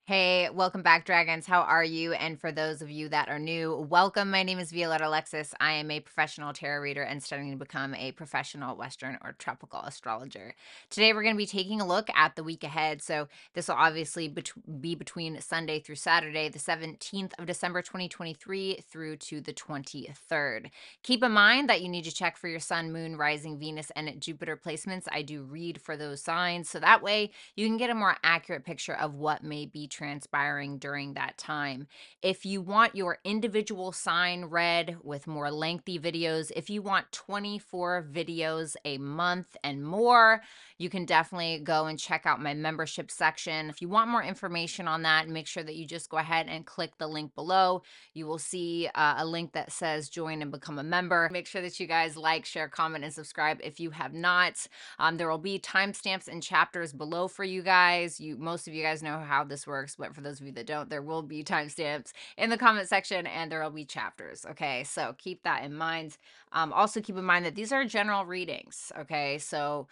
Hey, welcome back, Dragons. How are you? And for those of you that are new, welcome. My name is Violetta Alexis. I am a professional tarot reader and studying to become a professional Western or tropical astrologer. Today, we're going to be taking a look at the week ahead. So, this will obviously be between Sunday through Saturday, the 17th of December, 2023, through to the 23rd. Keep in mind that you need to check for your sun, moon, rising, Venus, and Jupiter placements. I do read for those signs. So that way, you can get a more accurate picture of what may be transpiring during that time. If you want your individual sign read with more lengthy videos, if you want 24 videos a month and more, you can definitely go and check out my membership section. If you want more information on that, make sure that you just go ahead and click the link below. You will see a link that says join and become a member. Make sure that you guys like, share, comment, and subscribe if you have not. There will be timestamps and chapters below for you guys. Most of you guys know how this works, but for those of you that don't, there will be timestamps in the comment section and there will be chapters. Okay, so keep that in mind. Also keep in mind that these are general readings. Okay, so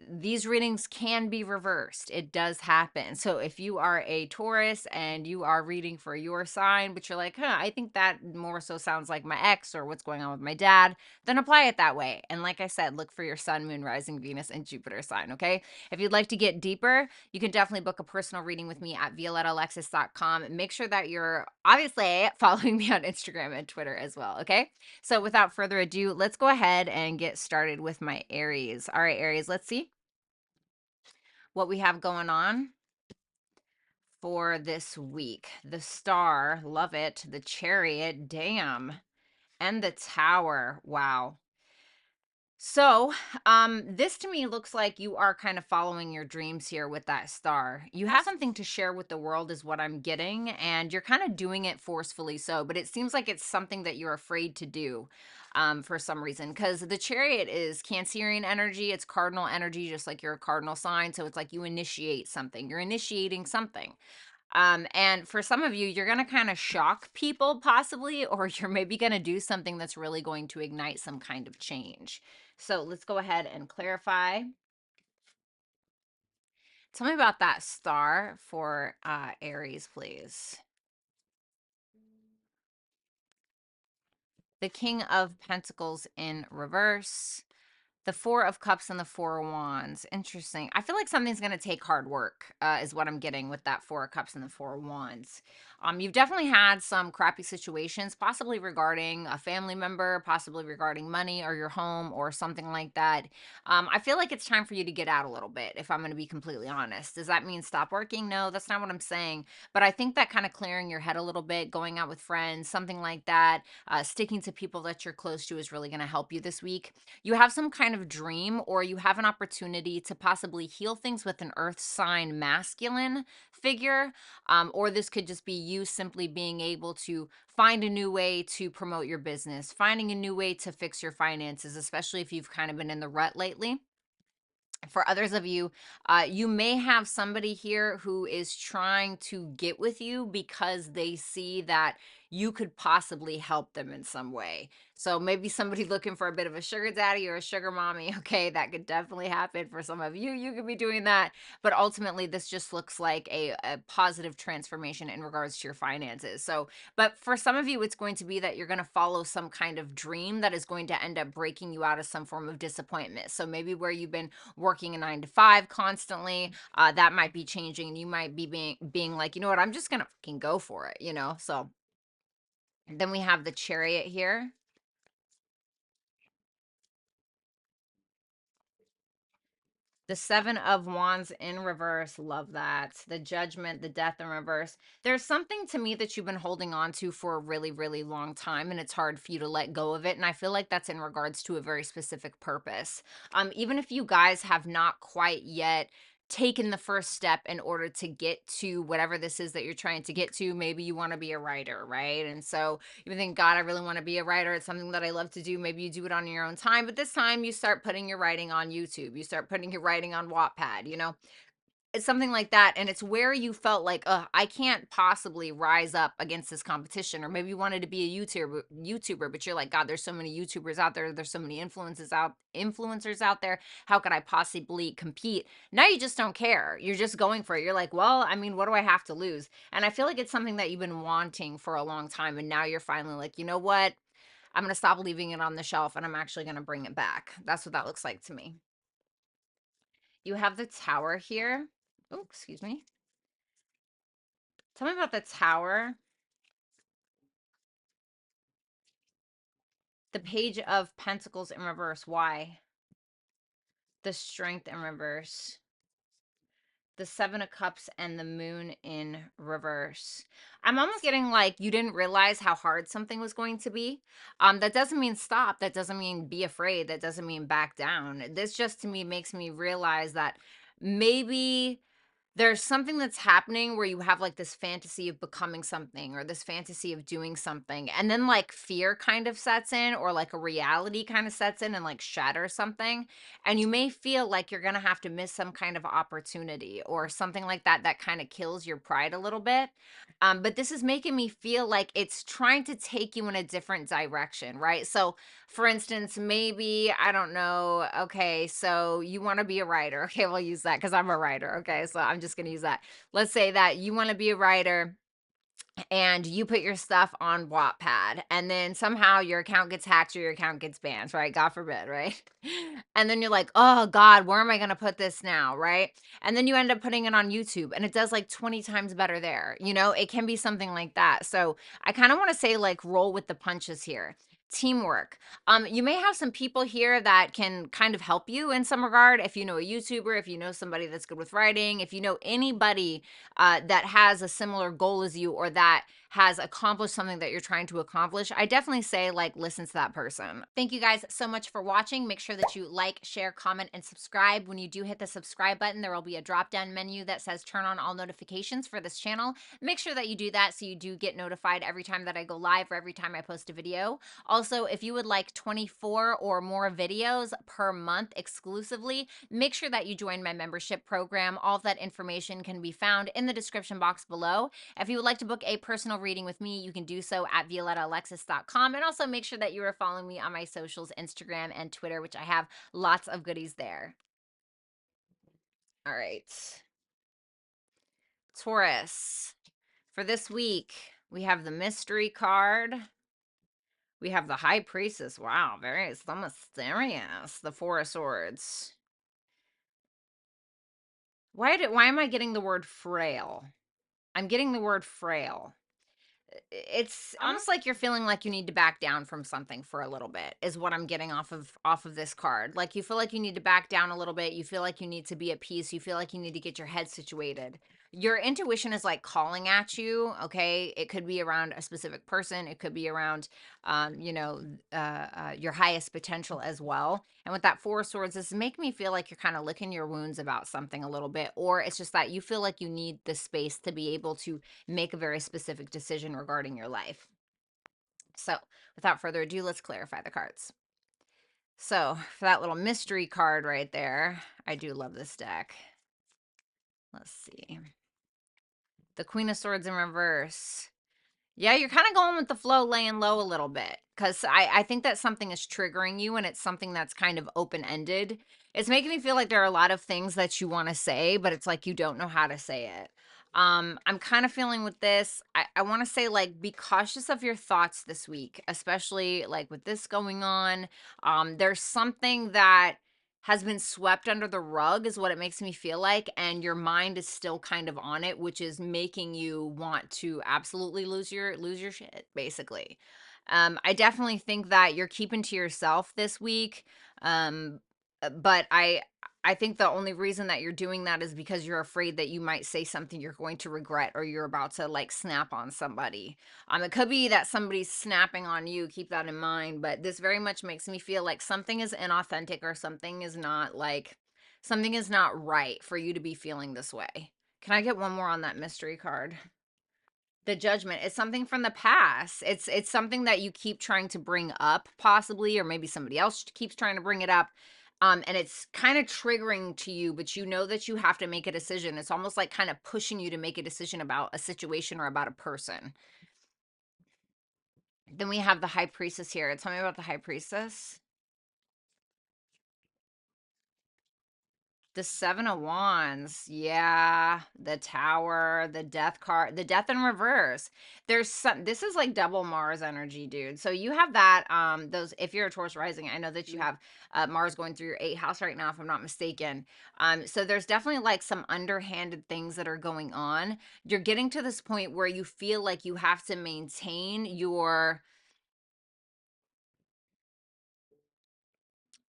these readings can be reversed. It does happen. So if you are a Taurus and you are reading for your sign, but you're like, I think that more so sounds like my ex or what's going on with my dad, then apply it that way. And like I said, look for your sun, moon, rising, Venus, and Jupiter sign. Okay. If you'd like to get deeper, you can definitely book a personal reading with me at violettaalexis.com. Make sure that you're obviously following me on Instagram and Twitter as well. Okay. So without further ado, let's go ahead and get started with my Aries. All right, Aries, let's see what we have going on for this week. The Star, love it. The Chariot, damn. And the Tower, wow. So, this to me looks like you are kind of following your dreams here with that star. You have something to share with the world, is what I'm getting, and you're kind of doing it forcefully so, but it seems like it's something that you're afraid to do for some reason, because the chariot is Cancerian energy, it's cardinal energy, just like you're a cardinal sign. So it's like you initiate something, you're initiating something. And for some of you, you're going to kind of shock people possibly, or you're maybe going to do something that's really going to ignite some kind of change. So let's go ahead and clarify. Tell me about that star for Aries, please. The King of Pentacles in reverse. The Four of Cups and the Four of Wands. Interesting. I feel like something's going to take hard work, is what I'm getting with that Four of Cups and the Four of Wands. You've definitely had some crappy situations, possibly regarding a family member, possibly regarding money or your home or something like that. I feel like it's time for you to get out a little bit, if I'm going to be completely honest. Does that mean stop working? No, that's not what I'm saying. But I think that kind of clearing your head a little bit, going out with friends, something like that, sticking to people that you're close to is really going to help you this week. You have some kind of dream, or you have an opportunity to possibly heal things with an earth sign masculine figure. Or this could just be you simply being able to find a new way to promote your business, finding a new way to fix your finances, especially if you've kind of been in the rut lately. For others of you, you may have somebody here who is trying to get with you because they see that you could possibly help them in some way. So maybe somebody looking for a bit of a sugar daddy or a sugar mommy. Okay, that could definitely happen for some of you. You could be doing that. But ultimately, this just looks like a positive transformation in regards to your finances. So, but for some of you, it's going to be that you're going to follow some kind of dream that is going to end up breaking you out of some form of disappointment. So maybe where you've been working a 9 to 5 constantly, that might be changing, and you might be being like, you know what, I'm just gonna fucking go for it, so then we have the Chariot here. The Seven of Wands in reverse, love that. The Judgment, the Death in reverse. There's something to me that you've been holding on to for a really, really long time, and it's hard for you to let go of it. And I feel like that's in regards to a very specific purpose. Even if you guys have not quite yet taken the first step in order to get to whatever this is that you're trying to get to. Maybe you want to be a writer, right? And so you think, God, I really want to be a writer. It's something that I love to do. Maybe you do it on your own time, but this time you start putting your writing on YouTube. You start putting your writing on Wattpad, It's something like that, and it's where you felt like, I can't possibly rise up against this competition. Or maybe you wanted to be a YouTuber, but you're like, God, there's so many YouTubers out there. There's so many influencers out there. How could I possibly compete? Now you just don't care. You're just going for it. You're like, well, I mean, what do I have to lose? And I feel like it's something that you've been wanting for a long time, and now you're finally like, you know what? I'm going to stop leaving it on the shelf, and I'm actually going to bring it back. That's what that looks like to me. You have the Tower here. Oh, excuse me. Tell me about the Tower. The Page of Pentacles in reverse. Why? The Strength in reverse. The Seven of Cups and the Moon in reverse. I'm almost getting like you didn't realize how hard something was going to be. That doesn't mean stop. That doesn't mean be afraid. That doesn't mean back down. This just to me makes me realize that maybe there's something that's happening where you have like this fantasy of becoming something or this fantasy of doing something, and then like fear kind of sets in, or like a reality kind of sets in and like shatters something, and you may feel like you're going to have to miss some kind of opportunity or something like that that kind of kills your pride a little bit. But this is making me feel like it's trying to take you in a different direction, right? So for instance, maybe, I don't know, okay, so you want to be a writer. Okay, we'll use that because I'm a writer. Okay, so I'm just going to use that. Let's say that you want to be a writer and you put your stuff on Wattpad, and then somehow your account gets hacked or your account gets banned, right? God forbid, right? And then you're like, oh God, where am I going to put this now, right? And then you end up putting it on YouTube and it does like 20 times better there. You know, it can be something like that. So I kind of want to say, like, roll with the punches here. Teamwork. You may have some people here that can kind of help you in some regard. If you know a YouTuber, if you know somebody that's good with writing, if you know anybody that has a similar goal as you, or that has accomplished something that you're trying to accomplish, I definitely say, like, listen to that person. Thank you guys so much for watching. Make sure that you like, share, comment, and subscribe. When you do hit the subscribe button, there will be a drop down menu that says turn on all notifications for this channel. Make sure that you do that so you do get notified every time that I go live or every time I post a video. Also, if you would like 24 or more videos per month exclusively, make sure that you join my membership program. All of that information can be found in the description box below. If you would like to book a personal reading with me, you can do so at violettaalexis.com. And also make sure that you are following me on my socials, Instagram and Twitter, which I have lots of goodies there. All right. Taurus. For this week, we have the Mystery card. We have the High Priestess. Wow, very mysterious. The Four of Swords. Why am I getting the word frail? I'm getting the word frail. It's almost like you're feeling like you need to back down from something for a little bit, is what I'm getting off of this card. Like, you feel like you need to back down a little bit. You feel like you need to be at peace. You feel like you need to get your head situated. Your intuition is like calling at you. Okay, it could be around a specific person. It could be around your highest potential as well. And with that Four of Swords, this is making me feel like you're kind of licking your wounds about something a little bit, or it's just that you feel like you need the space to be able to make a very specific decision regarding your life. So without further ado, let's clarify the cards. So for that little mystery card right there, I do love this deck. Let's see. The Queen of Swords in reverse. Yeah, you're kind of going with the flow, laying low a little bit, because I think that something is triggering you, and it's something that's kind of open-ended. It's making me feel like there are a lot of things that you want to say, but it's like you don't know how to say it. I'm kind of feeling with this, I want to say, like, be cautious of your thoughts this week, especially like with this going on. There's something that has been swept under the rug, is what it makes me feel like, and your mind is still kind of on it, which is making you want to absolutely lose your shit, basically. I definitely think that you're keeping to yourself this week. But I think the only reason that you're doing that is because you're afraid that you might say something you're going to regret, or you're about to, like, snap on somebody. It could be that somebody's snapping on you. Keep that in mind. But this very much makes me feel like something is inauthentic, or something is not right for you to be feeling this way. Can I get one more on that mystery card? The Judgment. It's something from the past. It's something that you keep trying to bring up, possibly, or maybe somebody else keeps trying to bring it up. And it's kind of triggering to you, but you know that you have to make a decision. It's almost like kind of pushing you to make a decision about a situation or about a person. Then we have the High Priestess here. Tell me about the High Priestess. The Seven of Wands. Yeah, the Tower, the Death card, the Death in reverse. There's some, this is like double Mars energy, dude. So you have that those, if you're a Taurus rising, I know that you have Mars going through your 8th house right now, if I'm not mistaken. So there's definitely like some underhanded things that are going on. You're getting to this point where you feel like you have to maintain your,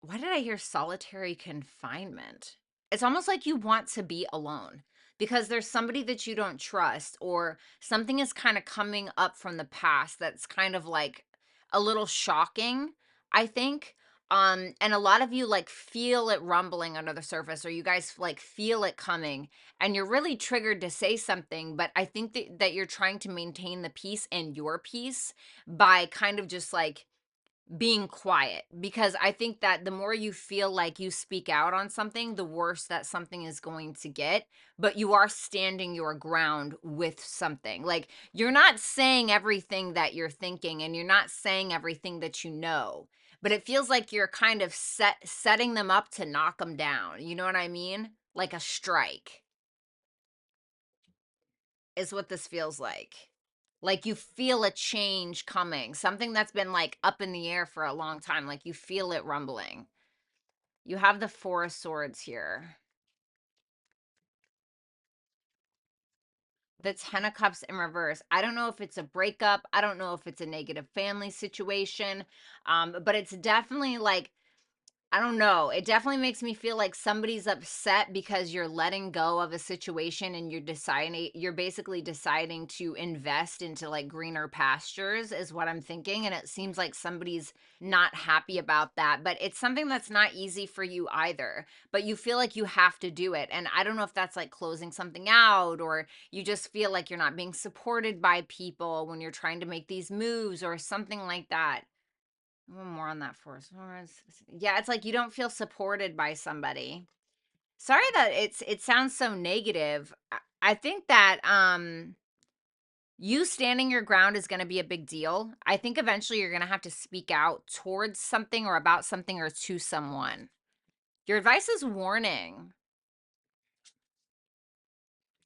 why did I hear solitary confinement? It's almost like you want to be alone because there's somebody that you don't trust, or something is kind of coming up from the past that's kind of like a little shocking, I think. And a lot of you like feel it rumbling under the surface, or you guys like feel it coming, and you're really triggered to say something. But I think that you're trying to maintain the peace and your peace by kind of just like being quiet, because I think that the more you feel like you speak out on something, the worse that something is going to get. But you are standing your ground with something. Like, you're not saying everything that you're thinking, and you're not saying everything that you know, but it feels like you're kind of setting them up to knock them down. You know what I mean? Like a strike is what this feels like. Like you feel a change coming, something that's been like up in the air for a long time. Like you feel it rumbling. You have the Four of Swords here. The Ten of Cups in reverse. I don't know if it's a breakup. I don't know if it's a negative family situation. But it's definitely like, I don't know. It definitely makes me feel like somebody's upset because you're letting go of a situation, and you're basically deciding to invest into like greener pastures, is what I'm thinking. And it seems like somebody's not happy about that, but it's something that's not easy for you either, but you feel like you have to do it. And I don't know if that's like closing something out, or you just feel like you're not being supported by people when you're trying to make these moves or something like that. One more on that force. Yeah, it's like you don't feel supported by somebody. Sorry that it sounds so negative. I think that you standing your ground is going to be a big deal. I think eventually you're going to have to speak out towards something or about something or to someone. Your advice is warning.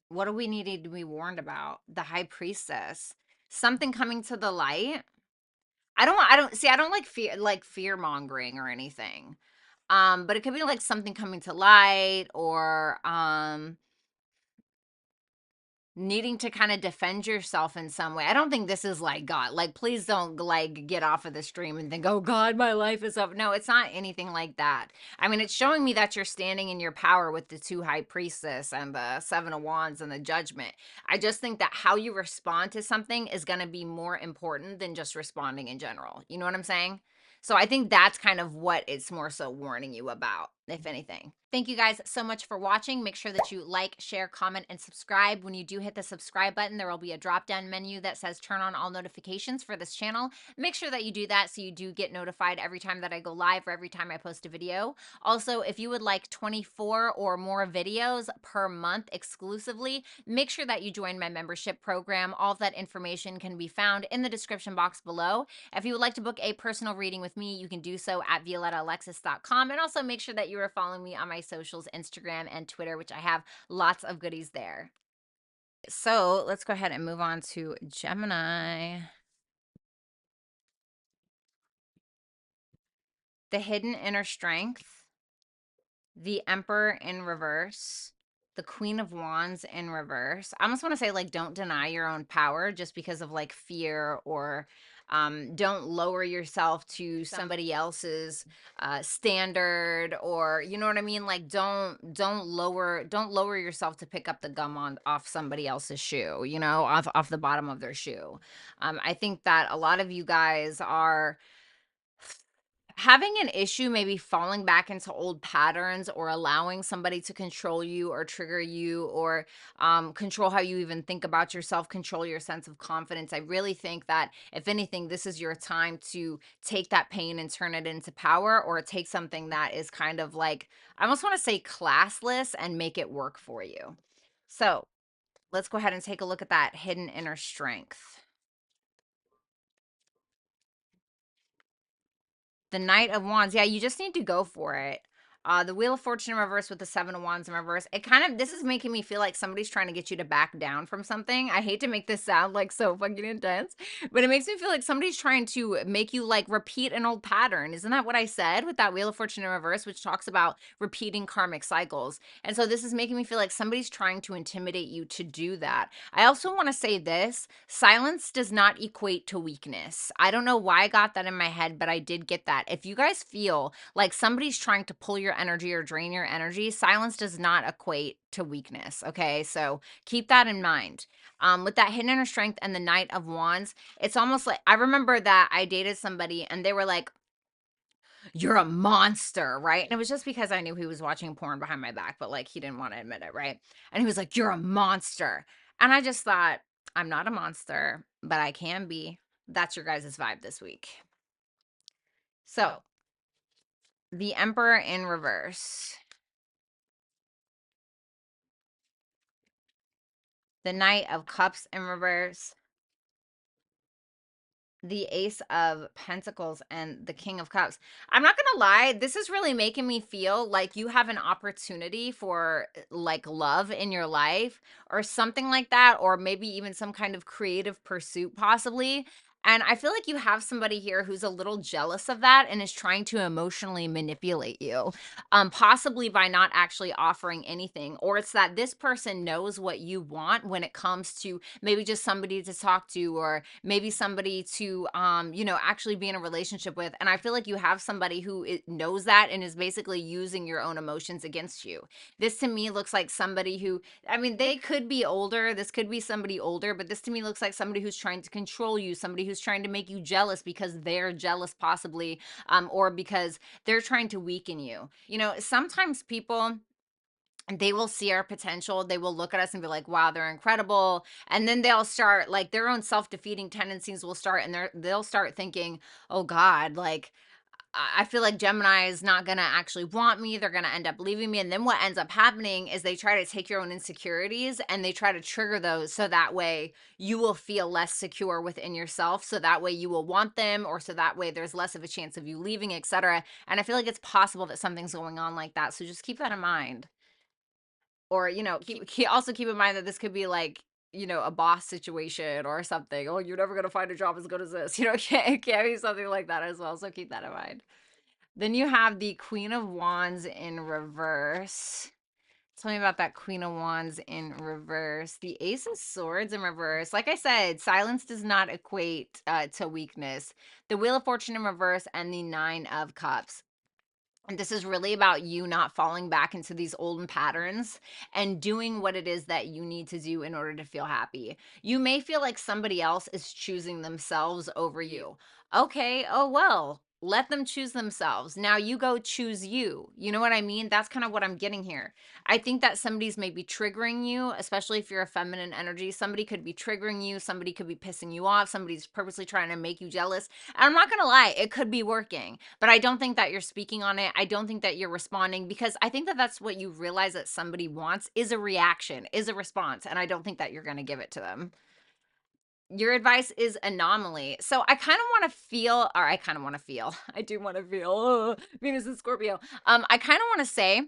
What do we need to be warned about? The High Priestess. Something coming to the light. I don't like fear mongering or anything. But it could be like something coming to light, or needing to kind of defend yourself in some way. I don't think this is like God. Like, please don't like get off of the stream and think, oh God, my life is up. No, it's not anything like that. I mean, it's showing me that you're standing in your power with the two High Priestess and the Seven of Wands and the Judgment. I just think that how you respond to something is going to be more important than just responding in general. You know what I'm saying? So I think that's kind of what it's more so warning you about, if anything. Thank you guys so much for watching. Make sure that you like, share, comment, and subscribe. When you do hit the subscribe button, there will be a drop-down menu that says turn on all notifications for this channel. Make sure that you do that so you do get notified every time that I go live or every time I post a video. Also, if you would like 24 or more videos per month exclusively, make sure that you join my membership program. All of that information can be found in the description box below. If you would like to book a personal reading with me, you can do so at violettaalexis.com. And also make sure that you are following me on my socials, Instagram and Twitter, which I have lots of goodies there. So let's go ahead and move on to Gemini. The Hidden Inner Strength, the Emperor in reverse, the Queen of Wands in reverse. I almost want to say, like, don't deny your own power just because of like fear, or don't lower yourself to somebody else's standard, or you know what I mean? Like, don't lower yourself to pick up the gum on off somebody else's shoe, you know, off the bottom of their shoe. I think that a lot of you guys are, having an issue maybe falling back into old patterns or allowing somebody to control you or trigger you or control how you even think about yourself, control your sense of confidence. I really think that if anything, this is your time to take that pain and turn it into power, or take something that is kind of like, I almost want to say classless, and make it work for you. So let's go ahead and take a look at that hidden inner strength. The Knight of Wands. Yeah, you just need to go for it. The Wheel of Fortune in reverse with the Seven of Wands in reverse. It kind of, this is making me feel like somebody's trying to get you to back down from something. I hate to make this sound like so fucking intense, but it makes me feel like somebody's trying to make you like repeat an old pattern. Isn't that what I said with that Wheel of Fortune in reverse, which talks about repeating karmic cycles? And so this is making me feel like somebody's trying to intimidate you to do that. I also want to say this: silence does not equate to weakness. I don't know why I got that in my head, but I did get that. If you guys feel like somebody's trying to pull your energy or drain your energy, silence does not equate to weakness. Okay, so keep that in mind. With that hidden inner strength and the Knight of Wands, it's almost like, I remember that I dated somebody and they were like, "You're a monster," right? And it was just because I knew he was watching porn behind my back, but like he didn't want to admit it, right? And he was like, "You're a monster." And I just thought, I'm not a monster, but I can be. That's your guys' vibe this week. So, the Emperor in reverse, the Knight of Cups in reverse, the Ace of Pentacles, and the King of Cups. I'm not gonna lie, this is really making me feel like you have an opportunity for like love in your life or something like that, or maybe even some kind of creative pursuit possibly. And I feel like you have somebody here who's a little jealous of that and is trying to emotionally manipulate you, possibly by not actually offering anything. Or it's that this person knows what you want when it comes to maybe just somebody to talk to, or maybe somebody to actually be in a relationship with. And I feel like you have somebody who knows that and is basically using your own emotions against you. This to me looks like somebody who, I mean, they could be older, this could be somebody older, but this to me looks like somebody who's trying to control you, somebody who's trying to make you jealous because they're jealous possibly, or because they're trying to weaken you. Sometimes people, they will see our potential, they will look at us and be like, wow, they're incredible, and then they'll start like their own self-defeating tendencies will start, and they'll start thinking, oh god, like I feel like Gemini is not going to actually want me. They're going to end up leaving me. And then what ends up happening is they try to take your own insecurities and they try to trigger those, so that way you will feel less secure within yourself. So that way you will want them, or so that way there's less of a chance of you leaving, etc. And I feel like it's possible that something's going on like that. So just keep that in mind. Or, also keep in mind that this could be like, a boss situation or something. Oh, you're never going to find a job as good as this. It can't be something like that as well. So keep that in mind. Then you have the Queen of Wands in reverse. Tell me about that Queen of Wands in reverse. The Ace of Swords in reverse. Like I said, silence does not equate to weakness. The Wheel of Fortune in reverse, and the Nine of Cups. And this is really about you not falling back into these old patterns and doing what it is that you need to do in order to feel happy. You may feel like somebody else is choosing themselves over you. Okay, oh well, let them choose themselves. Now you go choose you. You know what I mean? That's kind of what I'm getting here. I think that somebody's maybe triggering you, especially if you're a feminine energy. Somebody could be triggering you. Somebody could be pissing you off. Somebody's purposely trying to make you jealous. And I'm not going to lie, it could be working, but I don't think that you're speaking on it. I don't think that you're responding, because I think that that's what you realize that somebody wants, is a reaction, is a response. And I don't think that you're going to give it to them. Your advice is anomaly. So I kind of want to feel, or I kind of want to feel, I do want to feel, Venus and Scorpio. I kind of want to say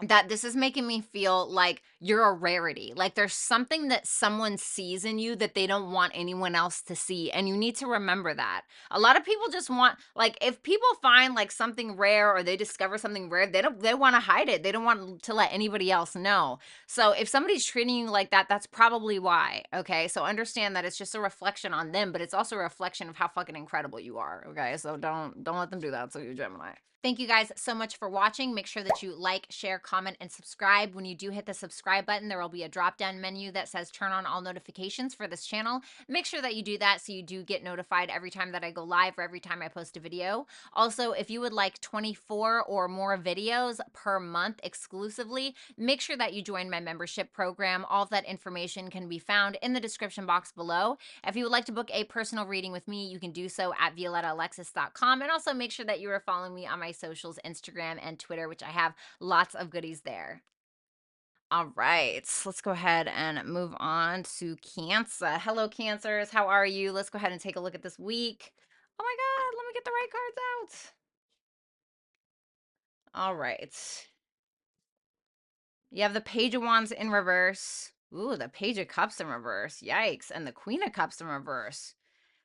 that this is making me feel like you're a rarity. Like there's something that someone sees in you that they don't want anyone else to see. And you need to remember that. A lot of people just want, like, if people find like something rare or they discover something rare, they want to hide it. They don't want to let anybody else know. So if somebody's treating you like that, that's probably why. Okay. So understand that it's just a reflection on them, but it's also a reflection of how fucking incredible you are. Okay. So don't let them do that. So you Gemini. Thank you guys so much for watching. Make sure that you like, share, comment, and subscribe. When you do hit the subscribe subscribe button, there will be a drop-down menu that says turn on all notifications for this channel. Make sure that you do that so you do get notified every time that I go live or every time I post a video. Also, if you would like 24 or more videos per month exclusively, make sure that you join my membership program. All of that information can be found in the description box below. If you would like to book a personal reading with me, you can do so at violettaalexis.com. And also make sure that you are following me on my socials, Instagram and Twitter, which I have lots of goodies there. All right, let's go ahead and move on to Cancer. Hello, Cancers. How are you? Let's go ahead and take a look at this week. Oh my God, let me get the right cards out. All right. You have the Page of Wands in reverse. Ooh, the Page of Cups in reverse. Yikes. And the Queen of Cups in reverse.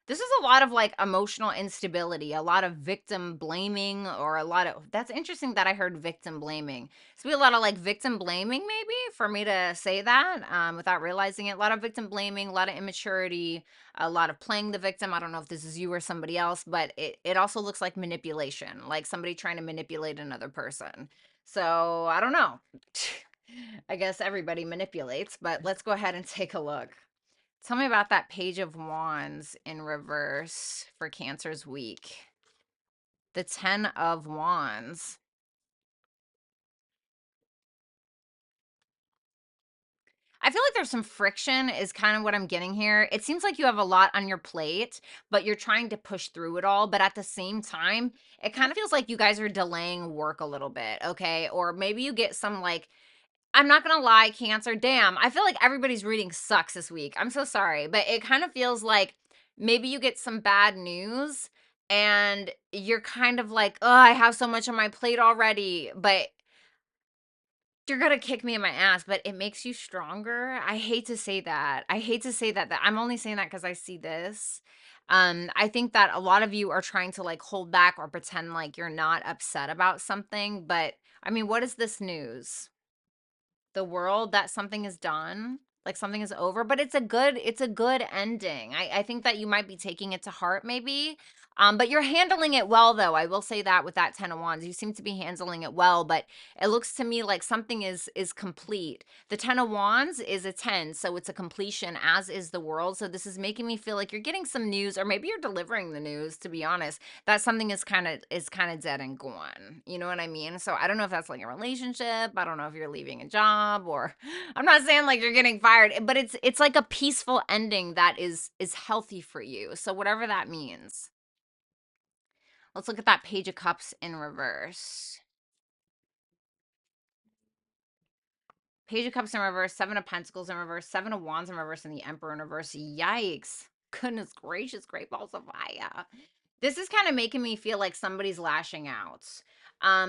This is a lot of like emotional instability, a lot of victim blaming, or a lot of, that's interesting that I heard victim blaming. So be a lot of like victim blaming, maybe for me to say that without realizing it. A lot of victim blaming, a lot of immaturity, a lot of playing the victim. I don't know if this is you or somebody else, but it also looks like manipulation, like somebody trying to manipulate another person. So I don't know. I guess everybody manipulates, but let's go ahead and take a look. Tell me about that Page of Wands in reverse for Cancer's week. The 10 of Wands. I feel like there's some friction is kind of what I'm getting here. It seems like you have a lot on your plate, but you're trying to push through it all. But at the same time, it kind of feels like you guys are delaying work a little bit, okay? Or maybe you get some like, I'm not gonna lie, Cancer, damn, I feel like everybody's reading sucks this week. I'm so sorry, but it kind of feels like maybe you get some bad news and you're kind of like, oh, I have so much on my plate already, but you're gonna kick me in my ass, but it makes you stronger. I hate to say that. I hate to say that I'm only saying that because I see this. I think that a lot of you are trying to like hold back or pretend like you're not upset about something, but I mean, what is this news? The world that something is done, like something is over, but it's a good ending. I think that you might be taking it to heart maybe. But you're handling it well though. I will say that with that 10 of Wands, you seem to be handling it well, but it looks to me like something is complete. The 10 of Wands is a 10, so it's a completion, as is the world. So this is making me feel like you're getting some news, or maybe you're delivering the news, to be honest, that something is kind of dead and gone. You know what I mean? So I don't know if that's like a relationship. I don't know if you're leaving a job, or I'm not saying like you're getting fired, but it's like a peaceful ending that is healthy for you. So whatever that means. Let's look at that Page of Cups in reverse. Page of Cups in reverse, Seven of Pentacles in reverse, Seven of Wands in reverse, and the Emperor in reverse. Yikes. Goodness gracious, great balls of fire. This is kind of making me feel like somebody's lashing out.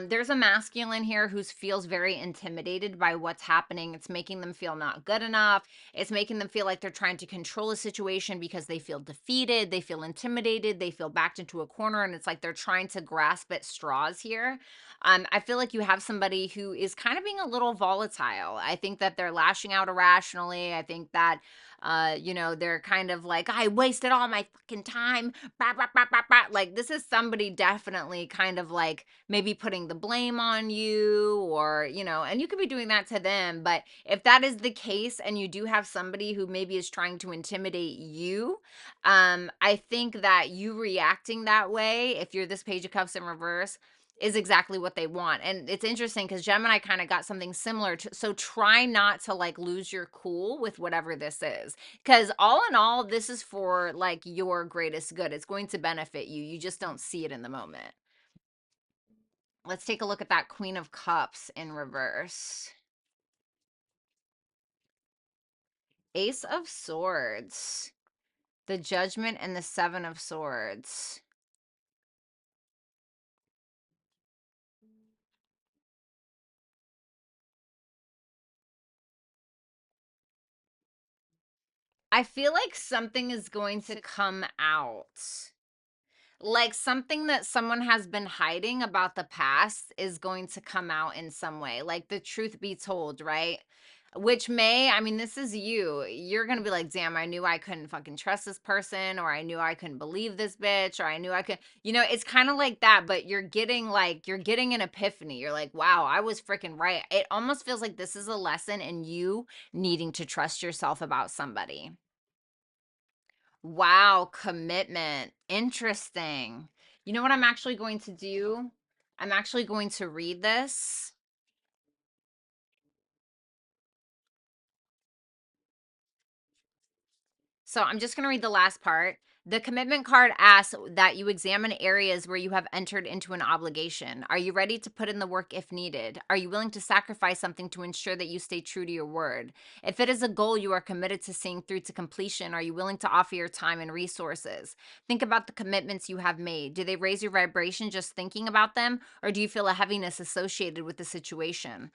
There's a masculine here who feels very intimidated by what's happening. It's making them feel not good enough. It's making them feel like they're trying to control a situation because they feel defeated. They feel intimidated. They feel backed into a corner, and it's like they're trying to grasp at straws here. I feel like you have somebody who is kind of being a little volatile. I think that they're lashing out irrationally. I think that they're kind of like, I wasted all my fucking time. Bah, bah, bah, bah, bah. Like, this is somebody definitely kind of like maybe putting the blame on you, or, and you could be doing that to them. But if that is the case, and you do have somebody who maybe is trying to intimidate you, I think that you reacting that way, if you're this Page of Cups in reverse, is exactly what they want. And it's interesting because Gemini kind of got something similar to, so try not to like lose your cool with whatever this is, because all in all, this is for like your greatest good. It's going to benefit you. You just don't see it in the moment. Let's take a look at that Queen of Cups in reverse. Ace of Swords, the Judgment, and the Seven of Swords. I feel like something is going to come out. Like something that someone has been hiding about the past is going to come out in some way. Like the truth be told, right? Which may, I mean, this is you. You're going to be like, damn, I knew I couldn't fucking trust this person, or I knew I couldn't believe this bitch, or I knew I could, it's kind of like that, but you're getting an epiphany. You're like, wow, I was freaking right. It almost feels like this is a lesson in you needing to trust yourself about somebody. Wow, commitment. Interesting. You know what I'm actually going to do? I'm actually going to read this. So I'm just going to read the last part. The commitment card asks that you examine areas where you have entered into an obligation. Are you ready to put in the work if needed? Are you willing to sacrifice something to ensure that you stay true to your word? If it is a goal you are committed to seeing through to completion, are you willing to offer your time and resources? Think about the commitments you have made. Do they raise your vibration just thinking about them, or do you feel a heaviness associated with the situation?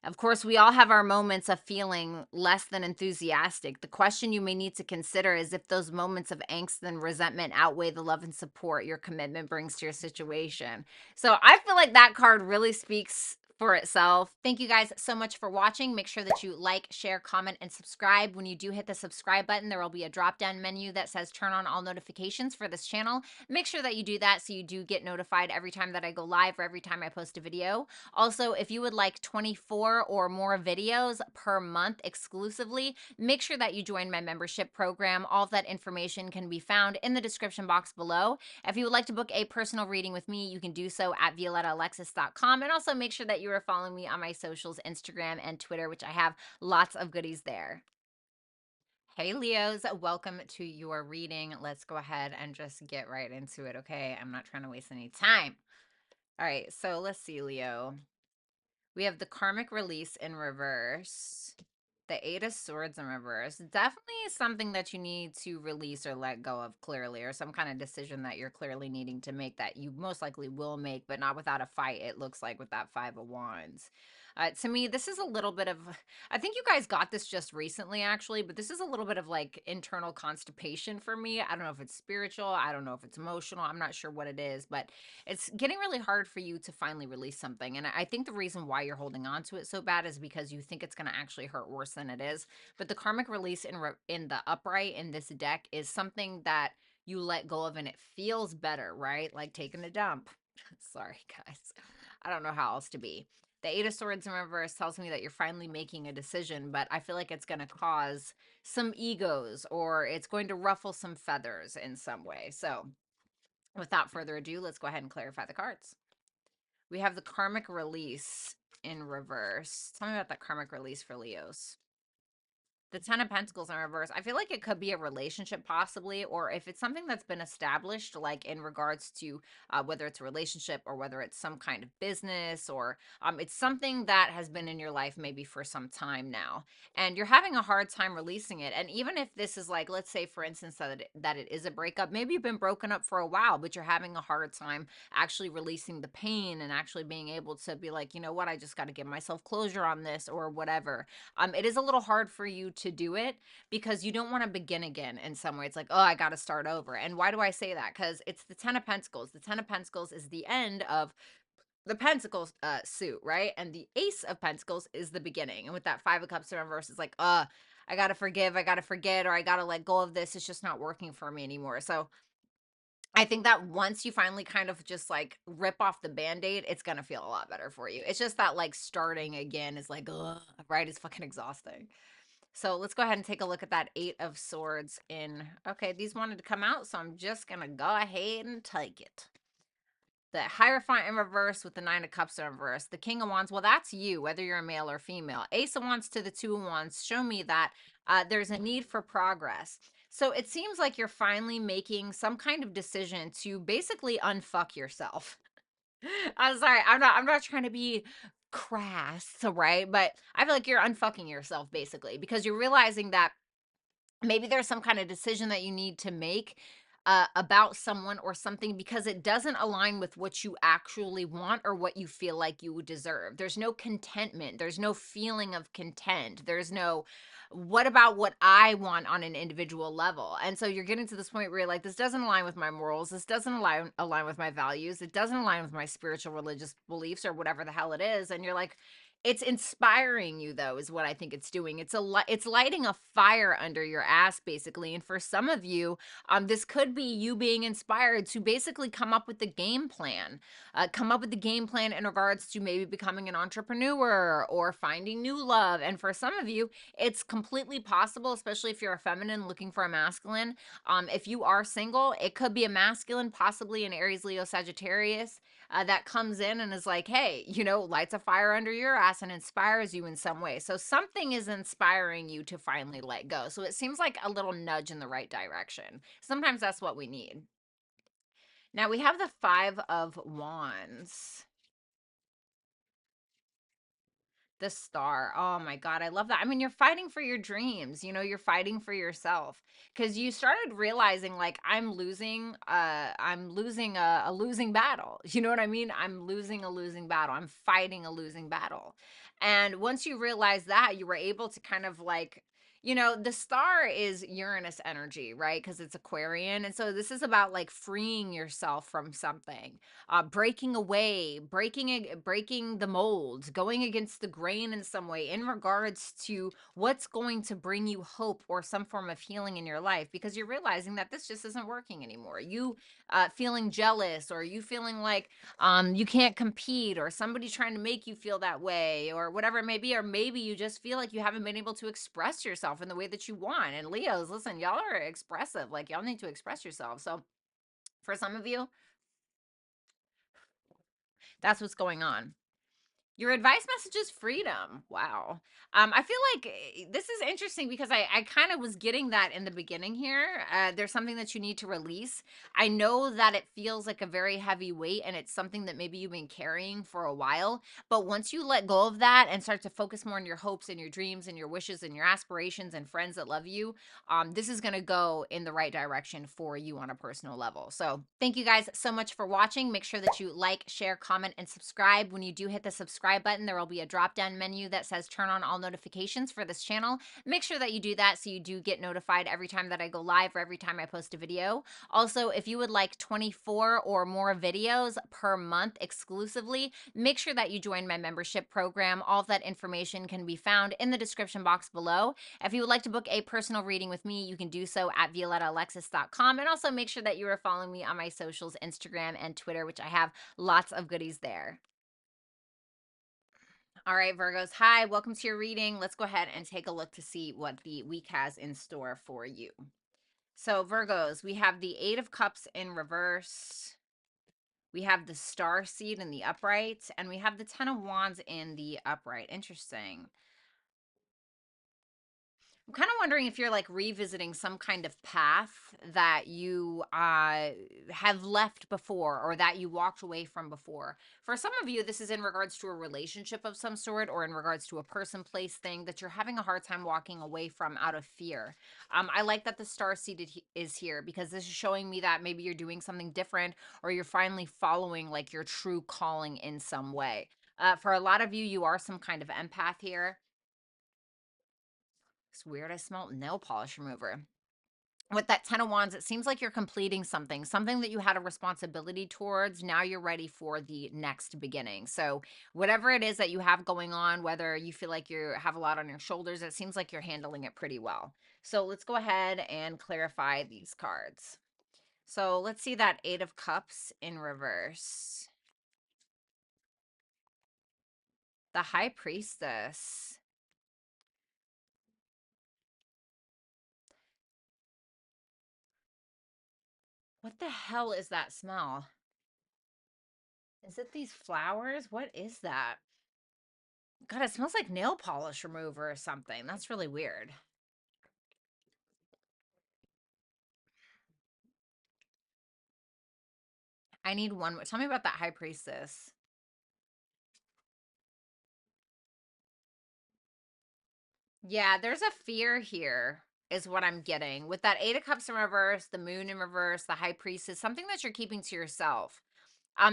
Of course, we all have our moments of feeling less than enthusiastic. The question you may need to consider is if those moments of angst and resentment outweigh the love and support your commitment brings to your situation. So I feel like that card really speaks for itself. Thank you guys so much for watching. Make sure that you like, share, comment, and subscribe. When you do hit the subscribe button, there will be a drop-down menu that says turn on all notifications for this channel. Make sure that you do that so you do get notified every time that I go live or every time I post a video. Also, if you would like 24 or more videos per month exclusively, make sure that you join my membership program. All of that information can be found in the description box below. If you would like to book a personal reading with me, you can do so at violettaalexis.com. And also make sure that you are following me on my socials, Instagram and Twitter, which I have lots of goodies there. Hey Leos, welcome to your reading. Let's go ahead and just get right into it, okay? I'm not trying to waste any time. All right, so let's see, Leo. We have the karmic release in reverse. The Eight of Swords in reverse. Definitely something that you need to release or let go of clearly, or some kind of decision that you're clearly needing to make that you most likely will make, but not without a fight, it looks like, with that Five of Wands. To me, this is a little bit of, I think you guys got this just recently, actually, but this is a little bit of like internal constipation for me. I don't know if it's spiritual. I don't know if it's emotional. I'm not sure what it is, but it's getting really hard for you to finally release something. And I think the reason why you're holding on to it so bad is because you think it's going to actually hurt worse than it is. But the karmic release in the upright in this deck is something that you let go of and it feels better, right? Like taking a dump. Sorry, guys. I don't know how else to be. The Eight of Swords in reverse tells me that you're finally making a decision, but I feel like it's going to cause some egos or it's going to ruffle some feathers in some way. So without further ado, let's go ahead and clarify the cards. We have the karmic release in reverse. Tell me about that karmic release for Leos. The Ten of Pentacles in reverse. I feel like it could be a relationship possibly, or if it's something that's been established, like in regards to whether it's a relationship or whether it's some kind of business, or it's something that has been in your life maybe for some time now, and you're having a hard time releasing it. And even if this is like, let's say for instance that it is a breakup, maybe you've been broken up for a while, but you're having a hard time actually releasing the pain and actually being able to be like, you know what, I just got to give myself closure on this or whatever. It is a little hard for you to do it because you don't want to begin again in some way. It's like, oh, I got to start over. And why do I say that? Because it's the Ten of Pentacles. The Ten of Pentacles is the end of the Pentacles suit, right? And the Ace of Pentacles is the beginning. And with that Five of Cups in reverse, it's like, I got to forgive, I got to forget, or I got to let go of this. It's just not working for me anymore. So I think that once you finally kind of just like rip off the band-aid, it's going to feel a lot better for you. It's just that like starting again is like, ugh, right? It's fucking exhausting. So let's go ahead and take a look at that Eight of Swords in, okay, these wanted to come out, so I'm just going to go ahead and take it. The Hierophant in reverse with the Nine of Cups in reverse. The King of Wands, well, that's you, whether you're a male or female. Ace of Wands to the Two of Wands show me that there's a need for progress. So it seems like you're finally making some kind of decision to basically unfuck yourself. I'm sorry, I'm not trying to be crass, right? But I feel like you're unfucking yourself basically because you're realizing that maybe there's some kind of decision that you need to make about someone or something because it doesn't align with what you actually want or what you feel like you deserve. There's no contentment. There's no feeling of content. There's no, what about what I want on an individual level? And so you're getting to this point where you're like, this doesn't align with my morals. This doesn't align with my values. It doesn't align with my spiritual religious beliefs or whatever the hell it is. And you're like, It's inspiring you though, is what I think it's doing. It's lighting a fire under your ass basically. And for some of you, this could be you being inspired to basically come up with the game plan. Come up with the game plan in regards to maybe becoming an entrepreneur or finding new love. And for some of you, it's completely possible, especially if you're a feminine looking for a masculine. If you are single, it could be a masculine, possibly an Aries, Leo, Sagittarius, that comes in and is like, hey, lights a fire under your ass and inspires you in some way. So something is inspiring you to finally let go. So it seems like a little nudge in the right direction. Sometimes that's what we need. Now we have the Five of Wands. The Star. Oh my God, I love that. I mean, you're fighting for your dreams. You're fighting for yourself because you started realizing like I'm losing a losing battle. You know what I mean? I'm losing a losing battle. I'm fighting a losing battle. And once you realize that, you were able to kind of like the star is Uranus energy, right? Because it's Aquarian. And so this is about like freeing yourself from something, breaking away, breaking the molds, going against the grain in some way in regards to what's going to bring you hope or some form of healing in your life, because you're realizing that this just isn't working anymore. You feeling jealous, or you feeling like you can't compete, or somebody trying to make you feel that way, or whatever it may be, or maybe you just feel like you haven't been able to express yourself in the way that you want. And Leos, listen, y'all are expressive. Like, y'all need to express yourself. So for some of you, that's what's going on. Your advice message is freedom. Wow. I feel like this is interesting because I kind of was getting that in the beginning here. There's something that you need to release. I know that it feels like a very heavy weight, and it's something that maybe you've been carrying for a while. But once you let go of that and start to focus more on your hopes and your dreams and your wishes and your aspirations and friends that love you, this is going to go in the right direction for you on a personal level. So thank you guys so much for watching. Make sure that you like, share, comment, and subscribe. When you do hit the subscribe button, there will be a drop down menu that says turn on all notifications for this channel. Make sure that you do that so you do get notified every time that I go live or every time I post a video. Also, if you would like 24 or more videos per month exclusively, make sure that you join my membership program. All of that information can be found in the description box below. If you would like to book a personal reading with me, you can do so at violettaalexis.com. And also make sure that you are following me on my socials, Instagram and Twitter, which I have lots of goodies there. All right, Virgos. Hi, welcome to your reading. Let's go ahead and take a look to see what the week has in store for you. So, Virgos, we have the Eight of Cups in reverse. We have the Star Seed in the upright, and we have the Ten of Wands in the upright. Interesting. I'm kind of wondering if you're like revisiting some kind of path that you have left before, or that you walked away from before. For some of you, this is in regards to a relationship of some sort, or in regards to a person, place, thing that you're having a hard time walking away from out of fear. I like that the star seated is here, because this is showing me that maybe you're doing something different, or you're finally following like your true calling in some way. For a lot of you, you are some kind of empath here. It's weird. I smell nail polish remover. With that Ten of Wands, it seems like you're completing something that you had a responsibility towards. Now you're ready for the next beginning. So whatever it is that you have going on, whether you feel like you have a lot on your shoulders, it seems like you're handling it pretty well. So let's go ahead and clarify these cards. So let's see that Eight of Cups in reverse. The High Priestess. What the hell is that smell? Is it these flowers? What is that? God, it smells like nail polish remover or something. That's really weird. I need one more. Tell me about that High Priestess. Yeah, there's a fear here, is what I'm getting. With that Eight of Cups in reverse, the Moon in reverse, the High Priestess, something that you're keeping to yourself.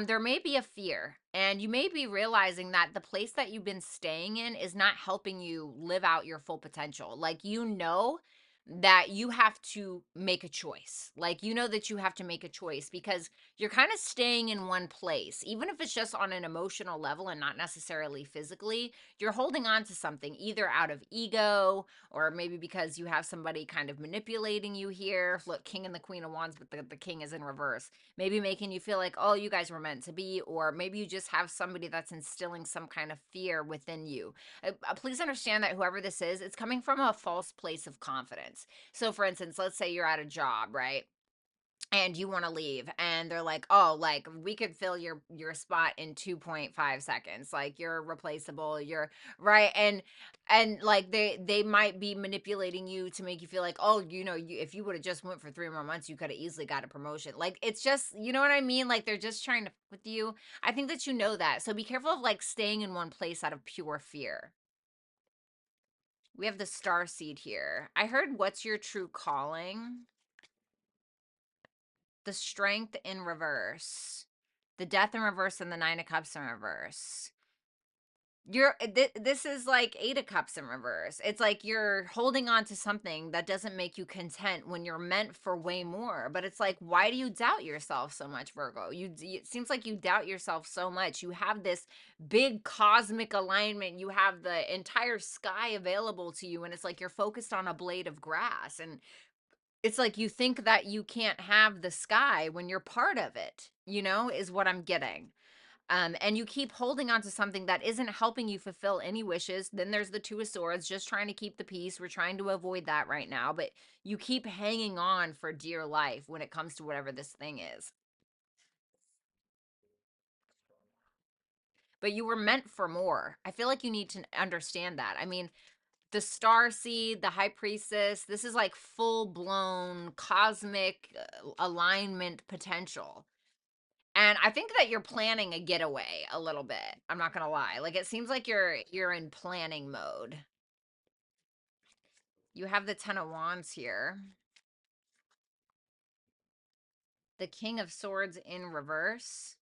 There may be a fear, and you may be realizing that the place that you've been staying in is not helping you live out your full potential. Like, that you have to make a choice. Like, you know that you have to make a choice because you're kind of staying in one place, even if it's just on an emotional level and not necessarily physically. You're holding on to something either out of ego or maybe because you have somebody kind of manipulating you here. Look, King and the Queen of Wands, but the King is in reverse. Maybe making you feel like, oh, you guys were meant to be, or maybe you just have somebody that's instilling some kind of fear within you. Please understand that whoever this is, it's coming from a false place of confidence. So, for instance, let's say you're at a job, right? And you want to leave and they're like, oh, like we could fill your spot in 2.5 seconds, like you're replaceable, you're right. And like they might be manipulating you to make you feel like, oh, if you would have just went for 3 more months, you could have easily got a promotion. Like, it's just, you know what I mean, like they're just trying to with you. I think that you know that, so be careful of like staying in one place out of pure fear. We have the star seed here. I heard, what's your true calling? The strength in reverse, the death in reverse, and the 9 of cups in reverse. This is like 8 of cups in reverse. It's like you're holding on to something that doesn't make you content when you're meant for way more. But it's like, why do you doubt yourself so much, Virgo? It seems like you doubt yourself so much. You have this big cosmic alignment, you have the entire sky available to you, and it's like you're focused on a blade of grass, and it's like you think that you can't have the sky when you're part of it, is what I'm getting. And you keep holding on to something that isn't helping you fulfill any wishes. Then there's the 2 of swords, just trying to keep the peace. We're trying to avoid that right now, but you keep hanging on for dear life when it comes to whatever this thing is. But you were meant for more. I feel like you need to understand that. I mean, the star seed, the high priestess, this is like full blown cosmic alignment potential. And I think that you're planning a getaway a little bit. I'm not going to lie. Like, it seems like you're in planning mode. You have the 10 of wands here. The king of swords in reverse.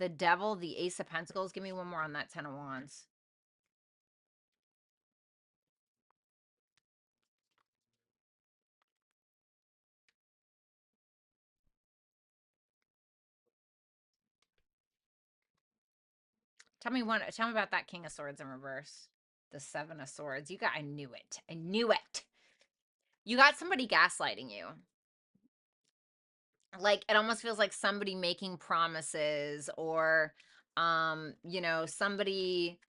The devil, the ace of pentacles. Give me one more on that 10 of wands. Tell me about that king of swords in reverse. The 7 of swords. I knew it. I knew it. You got somebody gaslighting you. Like, it almost feels like somebody making promises, or somebody,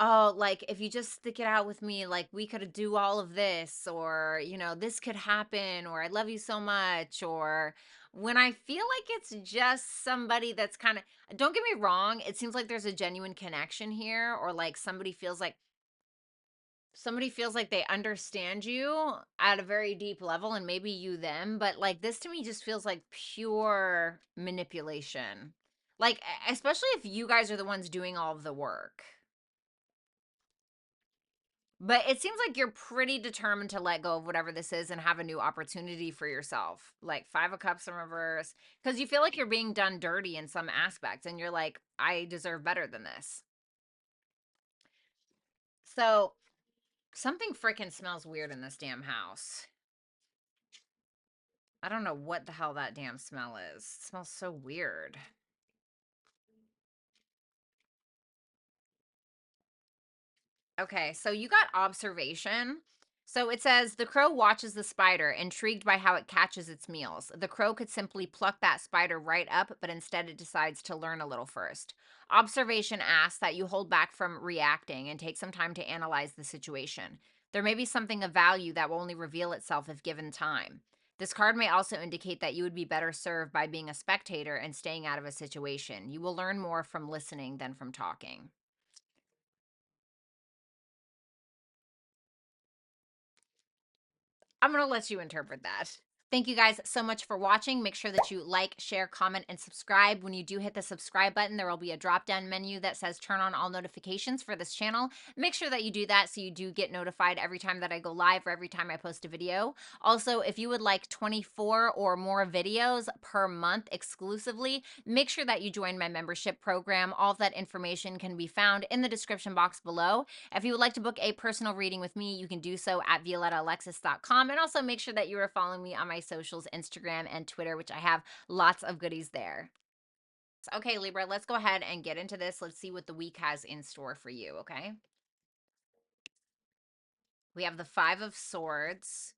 oh, like, if you just stick it out with me, like we could do all of this, or this could happen, or I love you so much. Or when I feel like it's just somebody that's kind of, don't get me wrong, it seems like there's a genuine connection here, or like somebody feels like they understand you at a very deep level, and maybe you them, but like this to me just feels like pure manipulation. Like, especially if you guys are the ones doing all of the work. But it seems like you're pretty determined to let go of whatever this is and have a new opportunity for yourself. Like 5 of cups in reverse, because you feel like you're being done dirty in some aspects, and you're like, I deserve better than this. So something freaking smells weird in this damn house. I don't know what the hell that damn smell is. It smells so weird. Okay, so you got observation. So it says the crow watches the spider, intrigued by how it catches its meals. The crow could simply pluck that spider right up, but instead it decides to learn a little first. Observation asks that you hold back from reacting and take some time to analyze the situation. There may be something of value that will only reveal itself if given time. This card may also indicate that you would be better served by being a spectator and staying out of a situation. You will learn more from listening than from talking. I'm going to let you interpret that. Thank you guys so much for watching. Make sure that you like, share, comment, and subscribe. When you do hit the subscribe button, there will be a drop-down menu that says turn on all notifications for this channel. Make sure that you do that so you do get notified every time that I go live or every time I post a video. Also, if you would like 24 or more videos per month exclusively, make sure that you join my membership program. All of that information can be found in the description box below. If you would like to book a personal reading with me, you can do so at violettaalexis.com. And also make sure that you are following me on my socials, Instagram and Twitter, which I have lots of goodies there. Okay, Libra, let's go ahead and get into this. Let's see what the week has in store for you, okay? We have the Five of Swords,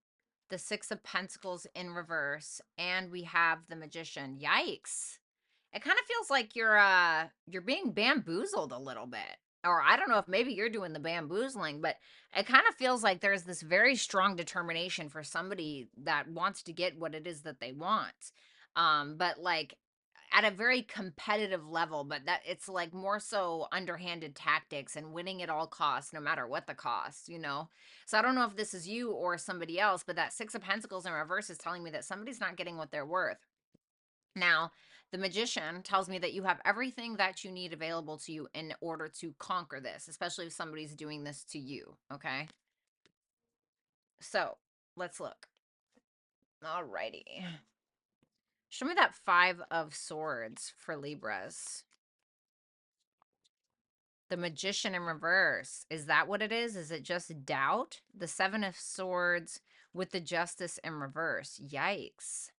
the Six of Pentacles in reverse, and we have the Magician. Yikes. It kind of feels like you're being bamboozled a little bit. Or I don't know if maybe you're doing the bamboozling, but it kind of feels like there's this very strong determination for somebody that wants to get what it is that they want. But like at a very competitive level, but that it's like more so underhanded tactics and winning at all costs, no matter what the cost, you know? So I don't know if this is you or somebody else, but that Six of Pentacles in reverse is telling me that somebody's not getting what they're worth. Now, the Magician tells me that you have everything that you need available to you in order to conquer this, especially if somebody's doing this to you, okay? So, let's look. Alrighty. Show me that Five of Swords for Libras. The Magician in reverse. Is that what it is? Is it just doubt? The Seven of Swords with the Justice in reverse. Yikes.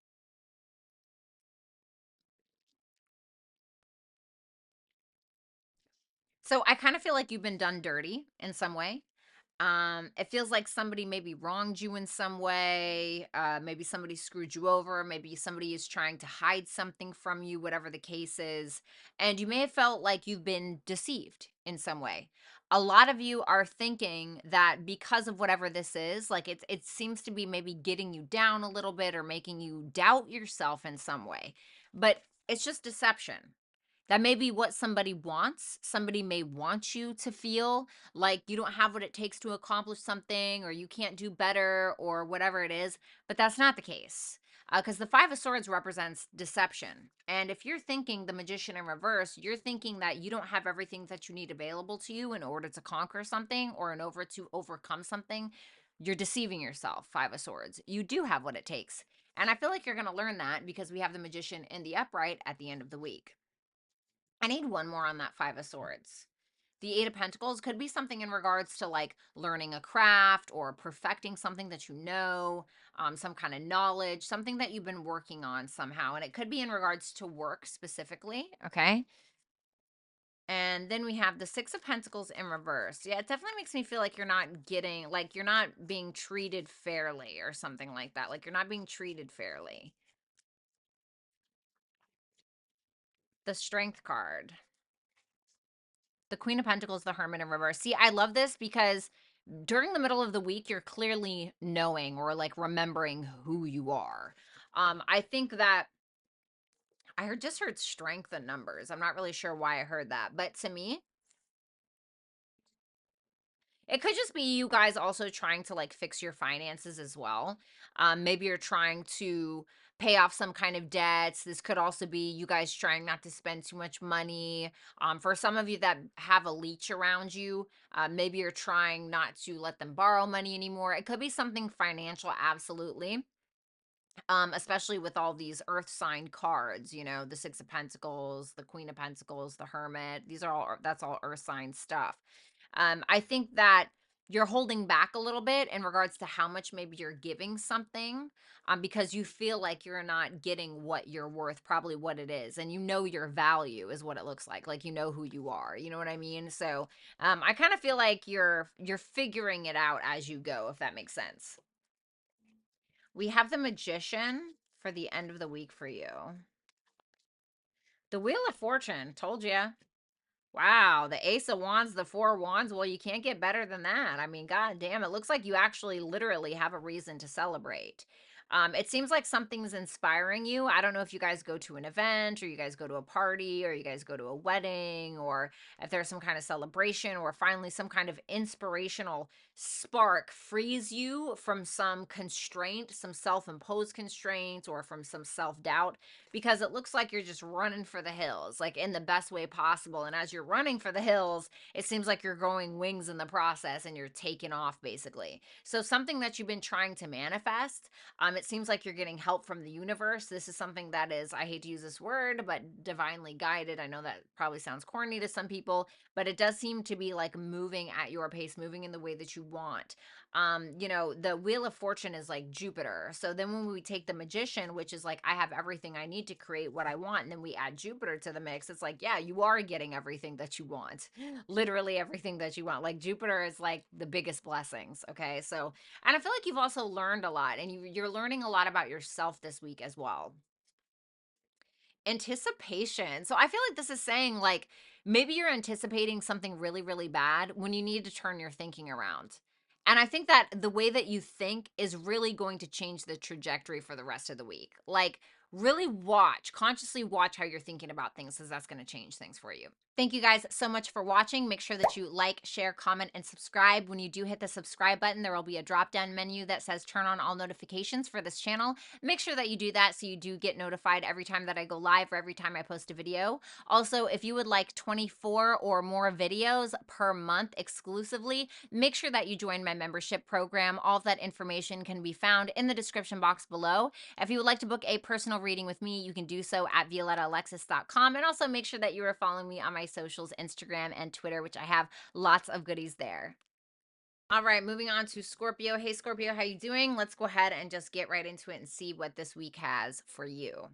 So I kind of feel like you've been done dirty in some way. It feels like somebody maybe wronged you in some way. Maybe somebody screwed you over. Maybe somebody is trying to hide something from you, whatever the case is. And you may have felt like you've been deceived in some way. A lot of you are thinking that because of whatever this is, like it seems to be maybe getting you down a little bit or making you doubt yourself in some way. But it's just deception. That may be what somebody wants. Somebody may want you to feel like you don't have what it takes to accomplish something or you can't do better or whatever it is, but that's not the case. Because the Five of Swords represents deception. And if you're thinking the Magician in reverse, you're thinking that you don't have everything that you need available to you in order to conquer something or in order to overcome something. You're deceiving yourself, Five of Swords. You do have what it takes. And I feel like you're going to learn that because we have the Magician in the upright at the end of the week. I need one more on that Five of Swords. The Eight of Pentacles could be something in regards to like learning a craft or perfecting something that you know, some kind of knowledge, something that you've been working on somehow. And it could be in regards to work specifically. Okay. And then we have the Six of Pentacles in reverse. Yeah, it definitely makes me feel like you're not getting, like you're not being treated fairly or something like that. Like you're not being treated fairly. The Strength card. The Queen of Pentacles, the Hermit in reverse. See, I love this because during the middle of the week, you're clearly knowing or like remembering who you are. I think that just heard strength in numbers. I'm not really sure why I heard that, but to me, it could just be you guys also trying to like fix your finances as well. Maybe you're trying to pay off some kind of debts. This could also be you guys trying not to spend too much money. For some of you that have a leech around you, maybe you're trying not to let them borrow money anymore. It could be something financial, absolutely. Especially with all these earth sign cards, you know, the Six of Pentacles, the Queen of Pentacles, the Hermit. These are all, that's all earth sign stuff. I think that you're holding back a little bit in regards to how much maybe you're giving something, because you feel like you're not getting what you're worth, probably what it is. And you know your value is what it looks like you know who you are. You know what I mean? So I kind of feel like you're figuring it out as you go, if that makes sense. We have the Magician for the end of the week for you. The Wheel of Fortune, told you. Wow, the Ace of Wands, the Four of Wands. Well, you can't get better than that. I mean, god damn, it looks like you actually literally have a reason to celebrate. It seems like something's inspiring you. I don't know if you guys go to an event or you guys go to a party or you guys go to a wedding or if there's some kind of celebration or finally some kind of inspirational spark frees you from some constraint, some self-imposed constraints or from some self-doubt, because it looks like you're just running for the hills, like in the best way possible. And as you're running for the hills, it seems like you're growing wings in the process and you're taking off basically. So something that you've been trying to manifest, it seems like you're getting help from the universe. This is something that is, I hate to use this word, but divinely guided. I know that probably sounds corny to some people, but it does seem to be like moving at your pace, moving in the way that you want. The Wheel of Fortune is like Jupiter. So then when we take the Magician, which is like, I have everything I need to create what I want, and then we add Jupiter to the mix, it's like, yeah, you are getting everything that you want. Literally everything that you want. Like Jupiter is like the biggest blessings. Okay. So, and I feel like you've also learned a lot and you're learning a lot about yourself this week as well. Anticipation. So I feel like this is saying like maybe you're anticipating something really, really bad when you need to turn your thinking around. And I think that the way that you think is really going to change the trajectory for the rest of the week. Like, really watch, consciously watch how you're thinking about things because that's going to change things for you. Thank you guys so much for watching. Make sure that you like, share, comment, and subscribe. When you do hit the subscribe button, there will be a drop down menu that says turn on all notifications for this channel. Make sure that you do that so you do get notified every time that I go live or every time I post a video. Also, if you would like 24 or more videos per month exclusively, make sure that you join my membership program. All of that information can be found in the description box below. If you would like to book a personal reading with me, you can do so at violettaalexis.com. And also make sure that you are following me on my socials, Instagram and Twitter, which I have lots of goodies there. All right, moving on to Scorpio. Hey, Scorpio, how you doing? Let's go ahead and just get right into it and see what this week has for you.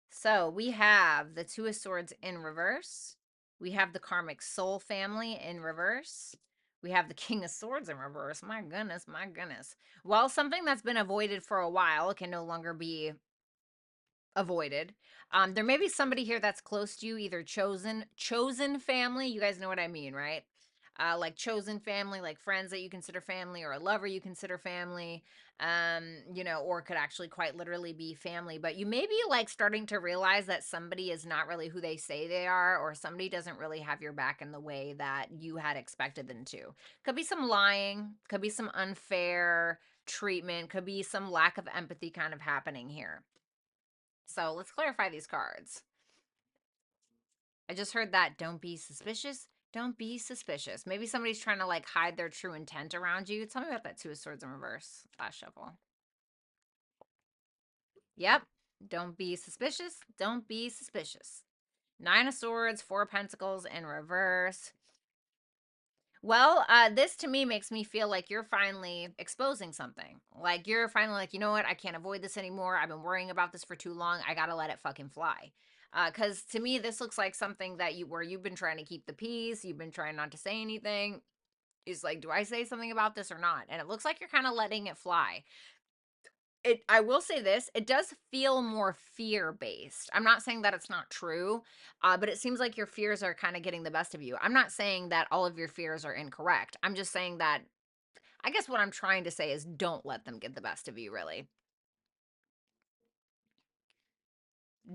So we have the Two of Swords in reverse. We have the Karmic Soul family in reverse. We have the King of Swords in reverse. My goodness, my goodness. Well, something that's been avoided for a while can no longer be avoided. There may be somebody here that's close to you, either chosen family. You guys know what I mean, right? Like chosen family, like friends that you consider family, or a lover you consider family. Or could actually quite literally be family. But you may be like starting to realize that somebody is not really who they say they are, or somebody doesn't really have your back in the way that you had expected them to. Could be some lying, could be some unfair treatment, could be some lack of empathy kind of happening here. So let's clarify these cards. I just heard that don't be suspicious. Don't be suspicious. Maybe somebody's trying to like hide their true intent around you. Tell me about that Two of Swords in reverse. Last shuffle. Yep. Don't be suspicious. Don't be suspicious. Nine of Swords, Four of Pentacles in reverse. Well, this to me makes me feel like you're finally exposing something. Like you're finally like, you know what? I can't avoid this anymore. I've been worrying about this for too long. I gotta let it fucking fly. Because to me, this looks like something that you've been trying to keep the peace. You've been trying not to say anything. Is like, do I say something about this or not? And it looks like you're kind of letting it fly. I will say this, it does feel more fear based. I'm not saying that it's not true, but it seems like your fears are kind of getting the best of you. I'm not saying that all of your fears are incorrect. I'm just saying that I guess what I'm trying to say is don't let them get the best of you, really.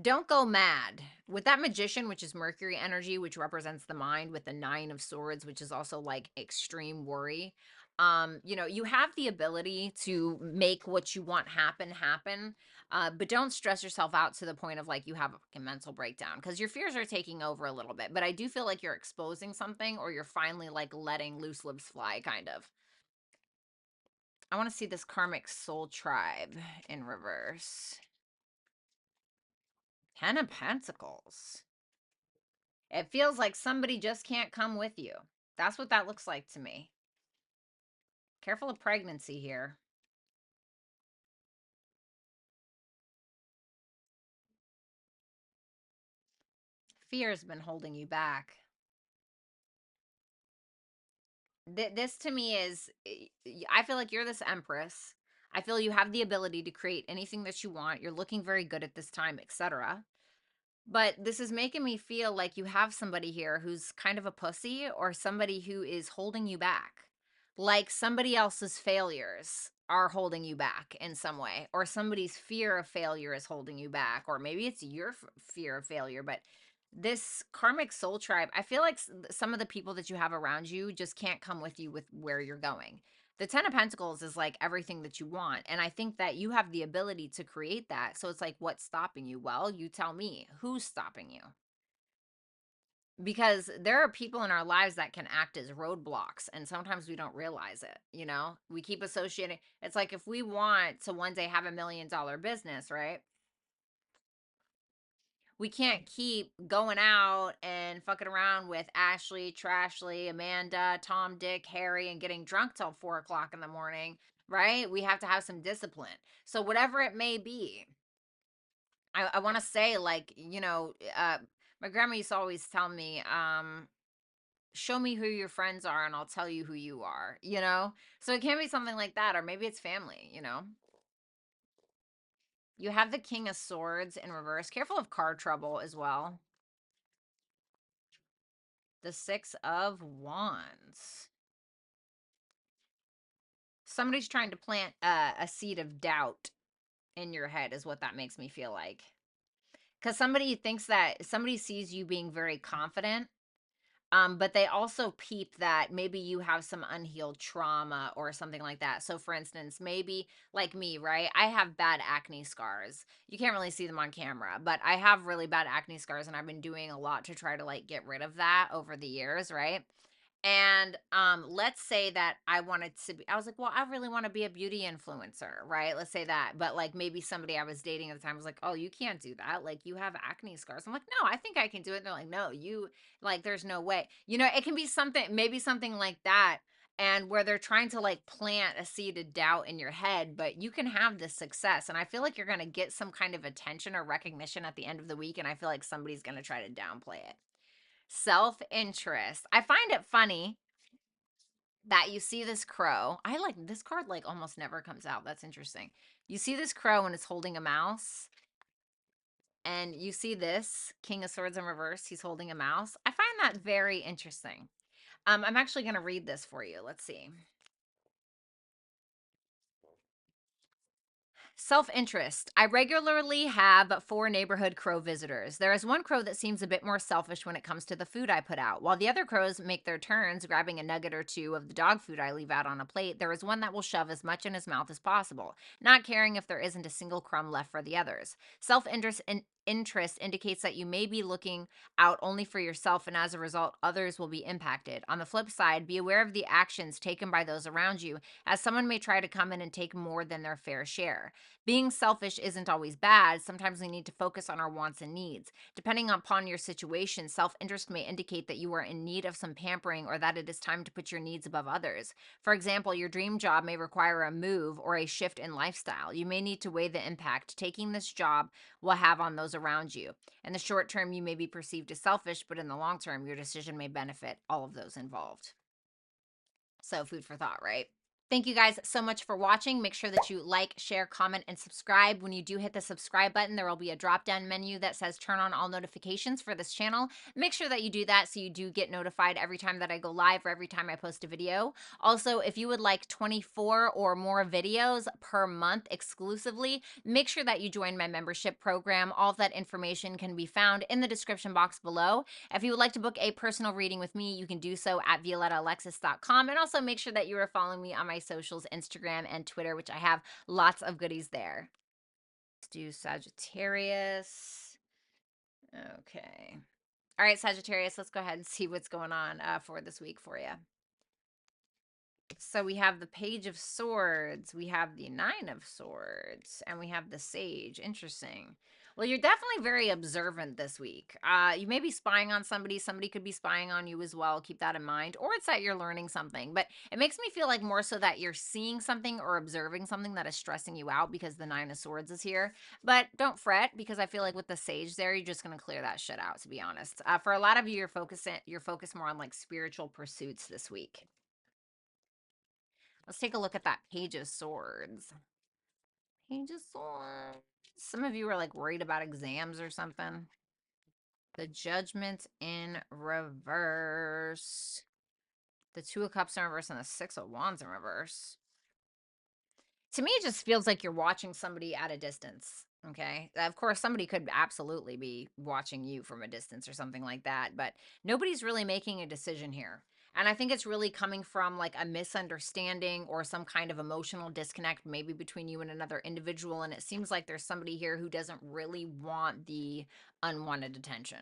Don't go mad. With that Magician, which is Mercury energy, which represents the mind, with the Nine of Swords, which is also like extreme worry. You have the ability to make what you want happen, but don't stress yourself out to the point of like you have a fucking mental breakdown because your fears are taking over a little bit. But I do feel like you're exposing something or you're finally like letting loose lips fly, kind of. I want to see this Karmic Soul Tribe in reverse. Ten of Pentacles. It feels like somebody just can't come with you. That's what that looks like to me. Careful of pregnancy here. Fear has been holding you back. This to me is, I feel like you're this Empress. I feel you have the ability to create anything that you want. You're looking very good at this time, etc. But this is making me feel like you have somebody here who's kind of a pussy or somebody who is holding you back. Like somebody else's failures are holding you back in some way, or somebody's fear of failure is holding you back, or maybe it's your fear of failure. But this karmic soul tribe, I feel like some of the people that you have around you just can't come with you with where you're going. The 10 of Pentacles is like everything that you want, and I think that you have the ability to create that. So it's like, what's stopping you? Well, you tell me, who's stopping you? Because there are people in our lives that can act as roadblocks, and sometimes we don't realize it. We keep associating. It's like, if we want to one day have $1 million business, right, we can't keep going out and fucking around with Ashley, Trashley, Amanda, Tom, Dick, Harry, and getting drunk till 4 o'clock in the morning. Right, we have to have some discipline. So whatever it may be, I want to say, like, my grandma used to always tell me, show me who your friends are and I'll tell you who you are. So it can be something like that, or maybe it's family. You have the King of Swords in reverse. Careful of car trouble as well. The Six of Wands. Somebody's trying to plant a seed of doubt in your head is what that makes me feel like. Because somebody sees you being very confident. But they also peep that maybe you have some unhealed trauma or something like that. So for instance, maybe like me, right? I have bad acne scars. You can't really see them on camera, but I have really bad acne scars, and I've been doing a lot to try to like get rid of that over the years, right? And let's say that I was like, well, I really want to be a beauty influencer, right? Let's say that. But like, maybe somebody I was dating at the time was like, oh, you can't do that. Like, you have acne scars. I'm like, no, I think I can do it. And they're like, no, you, like, there's no way. It can be something, maybe something like that. And where they're trying to like plant a seed of doubt in your head, but you can have this success. And I feel like you're going to get some kind of attention or recognition at the end of the week. And I feel like somebody's going to try to downplay it. Self-interest. I find it funny that you see this crow. I like this card, like, almost never comes out. That's interesting. You see this crow and it's holding a mouse, and you see this King of Swords in reverse. He's holding a mouse. I find that very interesting. I'm actually going to read this for you. Let's see. Self-interest. I regularly have 4 neighborhood crow visitors. There is one crow that seems a bit more selfish when it comes to the food I put out. While the other crows make their turns, grabbing a nugget or two of the dog food I leave out on a plate, there is one that will shove as much in his mouth as possible, not caring if there isn't a single crumb left for the others. Self-interest indicates that you may be looking out only for yourself, and as a result, others will be impacted. On the flip side, be aware of the actions taken by those around you, as someone may try to come in and take more than their fair share. Being selfish isn't always bad. Sometimes we need to focus on our wants and needs. Depending upon your situation, self-interest may indicate that you are in need of some pampering, or that it is time to put your needs above others. For example, your dream job may require a move or a shift in lifestyle. You may need to weigh the impact taking this job will have on those around you. In the short term, you may be perceived as selfish, but in the long term, your decision may benefit all of those involved. So, food for thought, right? Thank you guys so much for watching. Make sure that you like, share, comment, and subscribe. When you do hit the subscribe button, there will be a drop-down menu that says turn on all notifications for this channel. Make sure that you do that so you do get notified every time that I go live or every time I post a video. Also, if you would like 24 or more videos per month exclusively, make sure that you join my membership program. All of that information can be found in the description box below. If you would like to book a personal reading with me, you can do so at violettaalexis.com. And also make sure that you are following me on my socials, Instagram and Twitter, which I have lots of goodies there. Let's do Sagittarius. Okay. All right, Sagittarius, let's go ahead and see what's going on for this week for you. So we have the Page of Swords, we have the Nine of Swords, and we have the Sage. Interesting. Well, you're definitely very observant this week. You may be spying on somebody. Somebody could be spying on you as well. Keep that in mind. Or it's that you're learning something. But it makes me feel like more so that you're seeing something or observing something that is stressing you out, because the Nine of Swords is here. But don't fret, because I feel like with the Sage there, you're just going to clear that shit out, to be honest. For a lot of you, you're focused more on like spiritual pursuits this week. Let's take a look at that Page of Swords. Page of Swords. Some of you are like worried about exams or something. The Judgment in reverse. The Two of Cups in reverse and the Six of Wands in reverse. To me, it just feels like you're watching somebody at a distance. Okay. Of course, somebody could absolutely be watching you from a distance or something like that, but nobody's really making a decision here. And I think it's really coming from like a misunderstanding or some kind of emotional disconnect, maybe between you and another individual. And it seems like there's somebody here who doesn't really want the unwanted attention.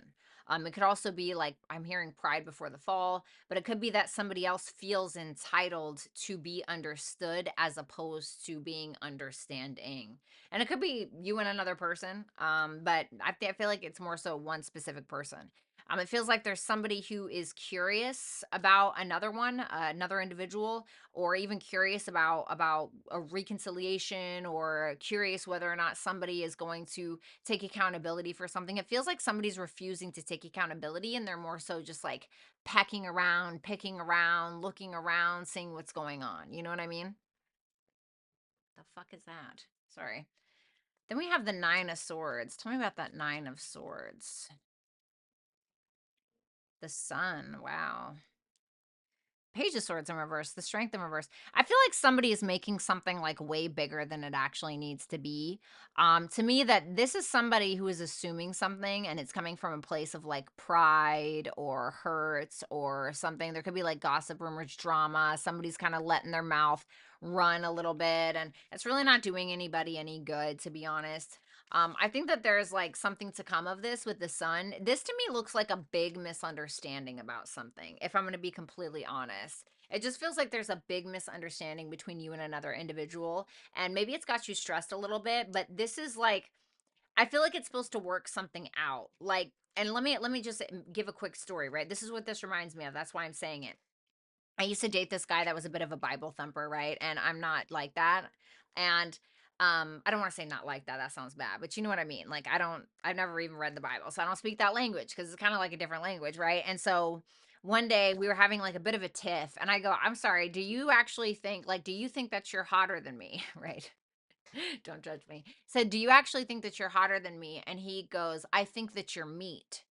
It could also be like I'm hearing pride before the fall, but it could be that somebody else feels entitled to be understood as opposed to being understanding. And it could be you and another person, but I feel like it's more so one specific person. It feels like there's somebody who is curious about another one, another individual, or even curious about a reconciliation, or curious whether or not somebody is going to take accountability for something. It feels like somebody's refusing to take accountability, and they're more so just like pecking around, picking around, looking around, seeing what's going on. You know what I mean? The fuck is that? Sorry. Then we have the Nine of Swords. Tell me about that Nine of Swords. The Sun. Wow. Page of Swords in reverse, the Strength in reverse. I feel like somebody is making something like way bigger than it actually needs to be. To me, that this is somebody who is assuming something, and it's coming from a place of like pride or hurt or something. There could be like gossip, rumors, drama. Somebody's kind of letting their mouth run a little bit, and it's really not doing anybody any good, to be honest. I think that there's like something to come of this with the Sun. This to me looks like a big misunderstanding about something, if I'm going to be completely honest. It just feels like there's a big misunderstanding between you and another individual, and maybe it's got you stressed a little bit, but this is like, I feel like it's supposed to work something out. Like, and let me just give a quick story, right? This is what this reminds me of. That's why I'm saying it. I used to date this guy that was a bit of a Bible thumper, right? And I'm not like that. And I don't want to say not like that. That sounds bad, but you know what I mean? Like I've never even read the Bible. So I don't speak that language because it's kind of like a different language, right? And so one day we were having like a bit of a tiff, and I go, "I'm sorry, do you actually think, like, do you think that you're hotter than me?" Right? Don't judge me. Said, "Do you actually think that you're hotter than me?" And he goes, "I think that you're meat."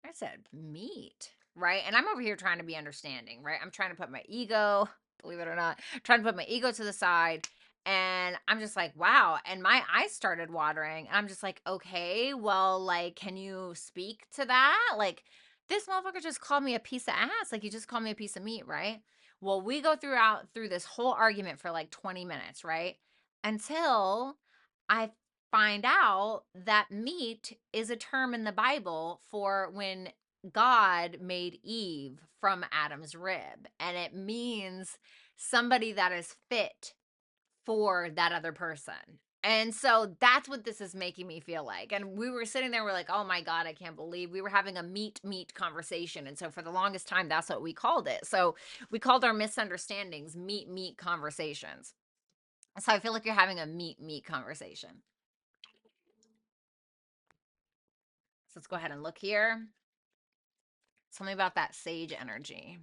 I said, meat, right? And I'm over here trying to be understanding, right? I'm trying to put my ego, believe it or not, trying to put my ego to the side. And I'm just like, wow. And my eyes started watering. And I'm just like, okay, well, like, can you speak to that? Like, this motherfucker just called me a piece of ass. Like, you just called me a piece of meat, right? Well, we go through this whole argument for like 20 minutes, right? Until I find out that meat is a term in the Bible for when God made Eve from Adam's rib, and it means somebody that is fit for that other person. And so that's what this is making me feel like. And we were sitting there, we're like, oh my God, I can't believe we were having a meat conversation. And so for the longest time, that's what we called it. So we called our misunderstandings meat conversations. So I feel like you're having a meat conversation. So let's go ahead and look here. Tell me about that sage energy.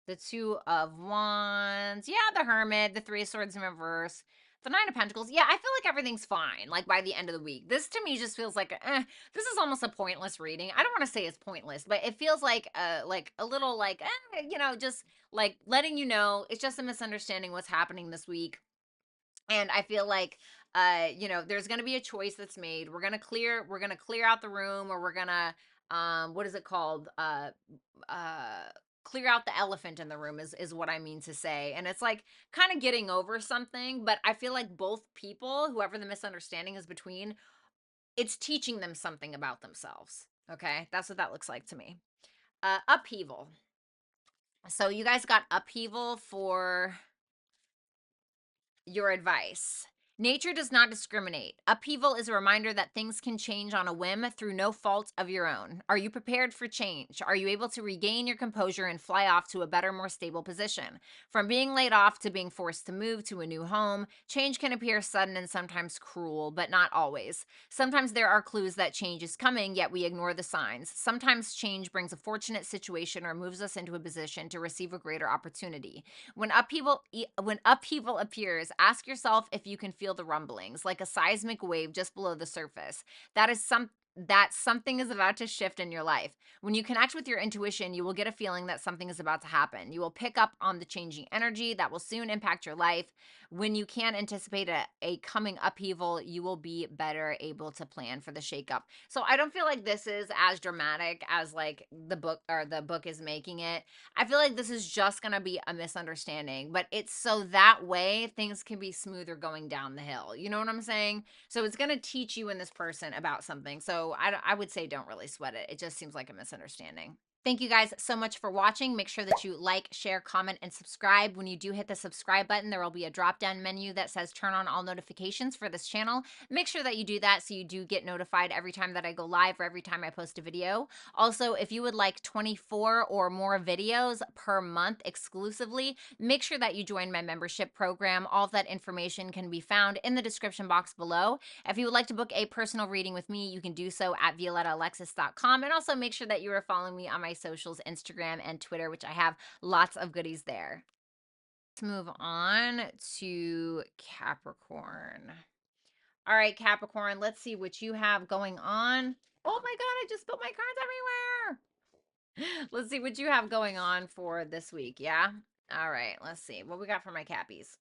The Two of Wands. Yeah, the Hermit, the Three of Swords in reverse, the Nine of Pentacles. Yeah, I feel like everything's fine, like by the end of the week. This to me just feels like, this is almost a pointless reading. I don't want to say it's pointless, but it feels like a little like, just like letting you know it's just a misunderstanding what's happening this week. And I feel like there's going to be a choice that's made. We're going to clear out the room, or we're going to what is it called? Clear out the elephant in the room is what I mean to say. And it's like kind of getting over something, but I feel like both people, whoever the misunderstanding is between, it's teaching them something about themselves. Okay? That's what that looks like to me. Upheaval. So you guys got upheaval for your advice. Nature does not discriminate. Upheaval is a reminder that things can change on a whim through no fault of your own. Are you prepared for change? Are you able to regain your composure and fly off to a better, more stable position? From being laid off to being forced to move to a new home, change can appear sudden and sometimes cruel, but not always. Sometimes there are clues that change is coming, yet we ignore the signs. Sometimes change brings a fortunate situation or moves us into a position to receive a greater opportunity. When upheaval appears, ask yourself if you can feel the rumblings, like a seismic wave just below the surface. That is some that something is about to shift in your life. When you connect with your intuition, you will get a feeling that something is about to happen. You will pick up on the changing energy that will soon impact your life. When you can anticipate a coming upheaval, you will be better able to plan for the shakeup. So I don't feel like this is as dramatic as like the book is making it. I feel like this is just going to be a misunderstanding, but it's so that way things can be smoother going down the hill. You know what I'm saying? So it's going to teach you and this person about something. So I would say don't really sweat it. It just seems like a misunderstanding. Thank you guys so much for watching. Make sure that you like, share, comment, and subscribe. When you do hit the subscribe button, there will be a drop-down menu that says turn on all notifications for this channel. Make sure that you do that so you do get notified every time that I go live or every time I post a video. Also, if you would like 24 or more videos per month exclusively, make sure that you join my membership program. All of that information can be found in the description box below. If you would like to book a personal reading with me, you can do so at violettaalexis.com. And also make sure that you are following me on my socials, Instagram and Twitter, which I have lots of goodies there. Let's move on to Capricorn. All right, Capricorn, let's see what you have going on. Oh my God, I just spilled my cards everywhere. Let's see what you have going on for this week, yeah? All right, let's see what we got for my Cappies.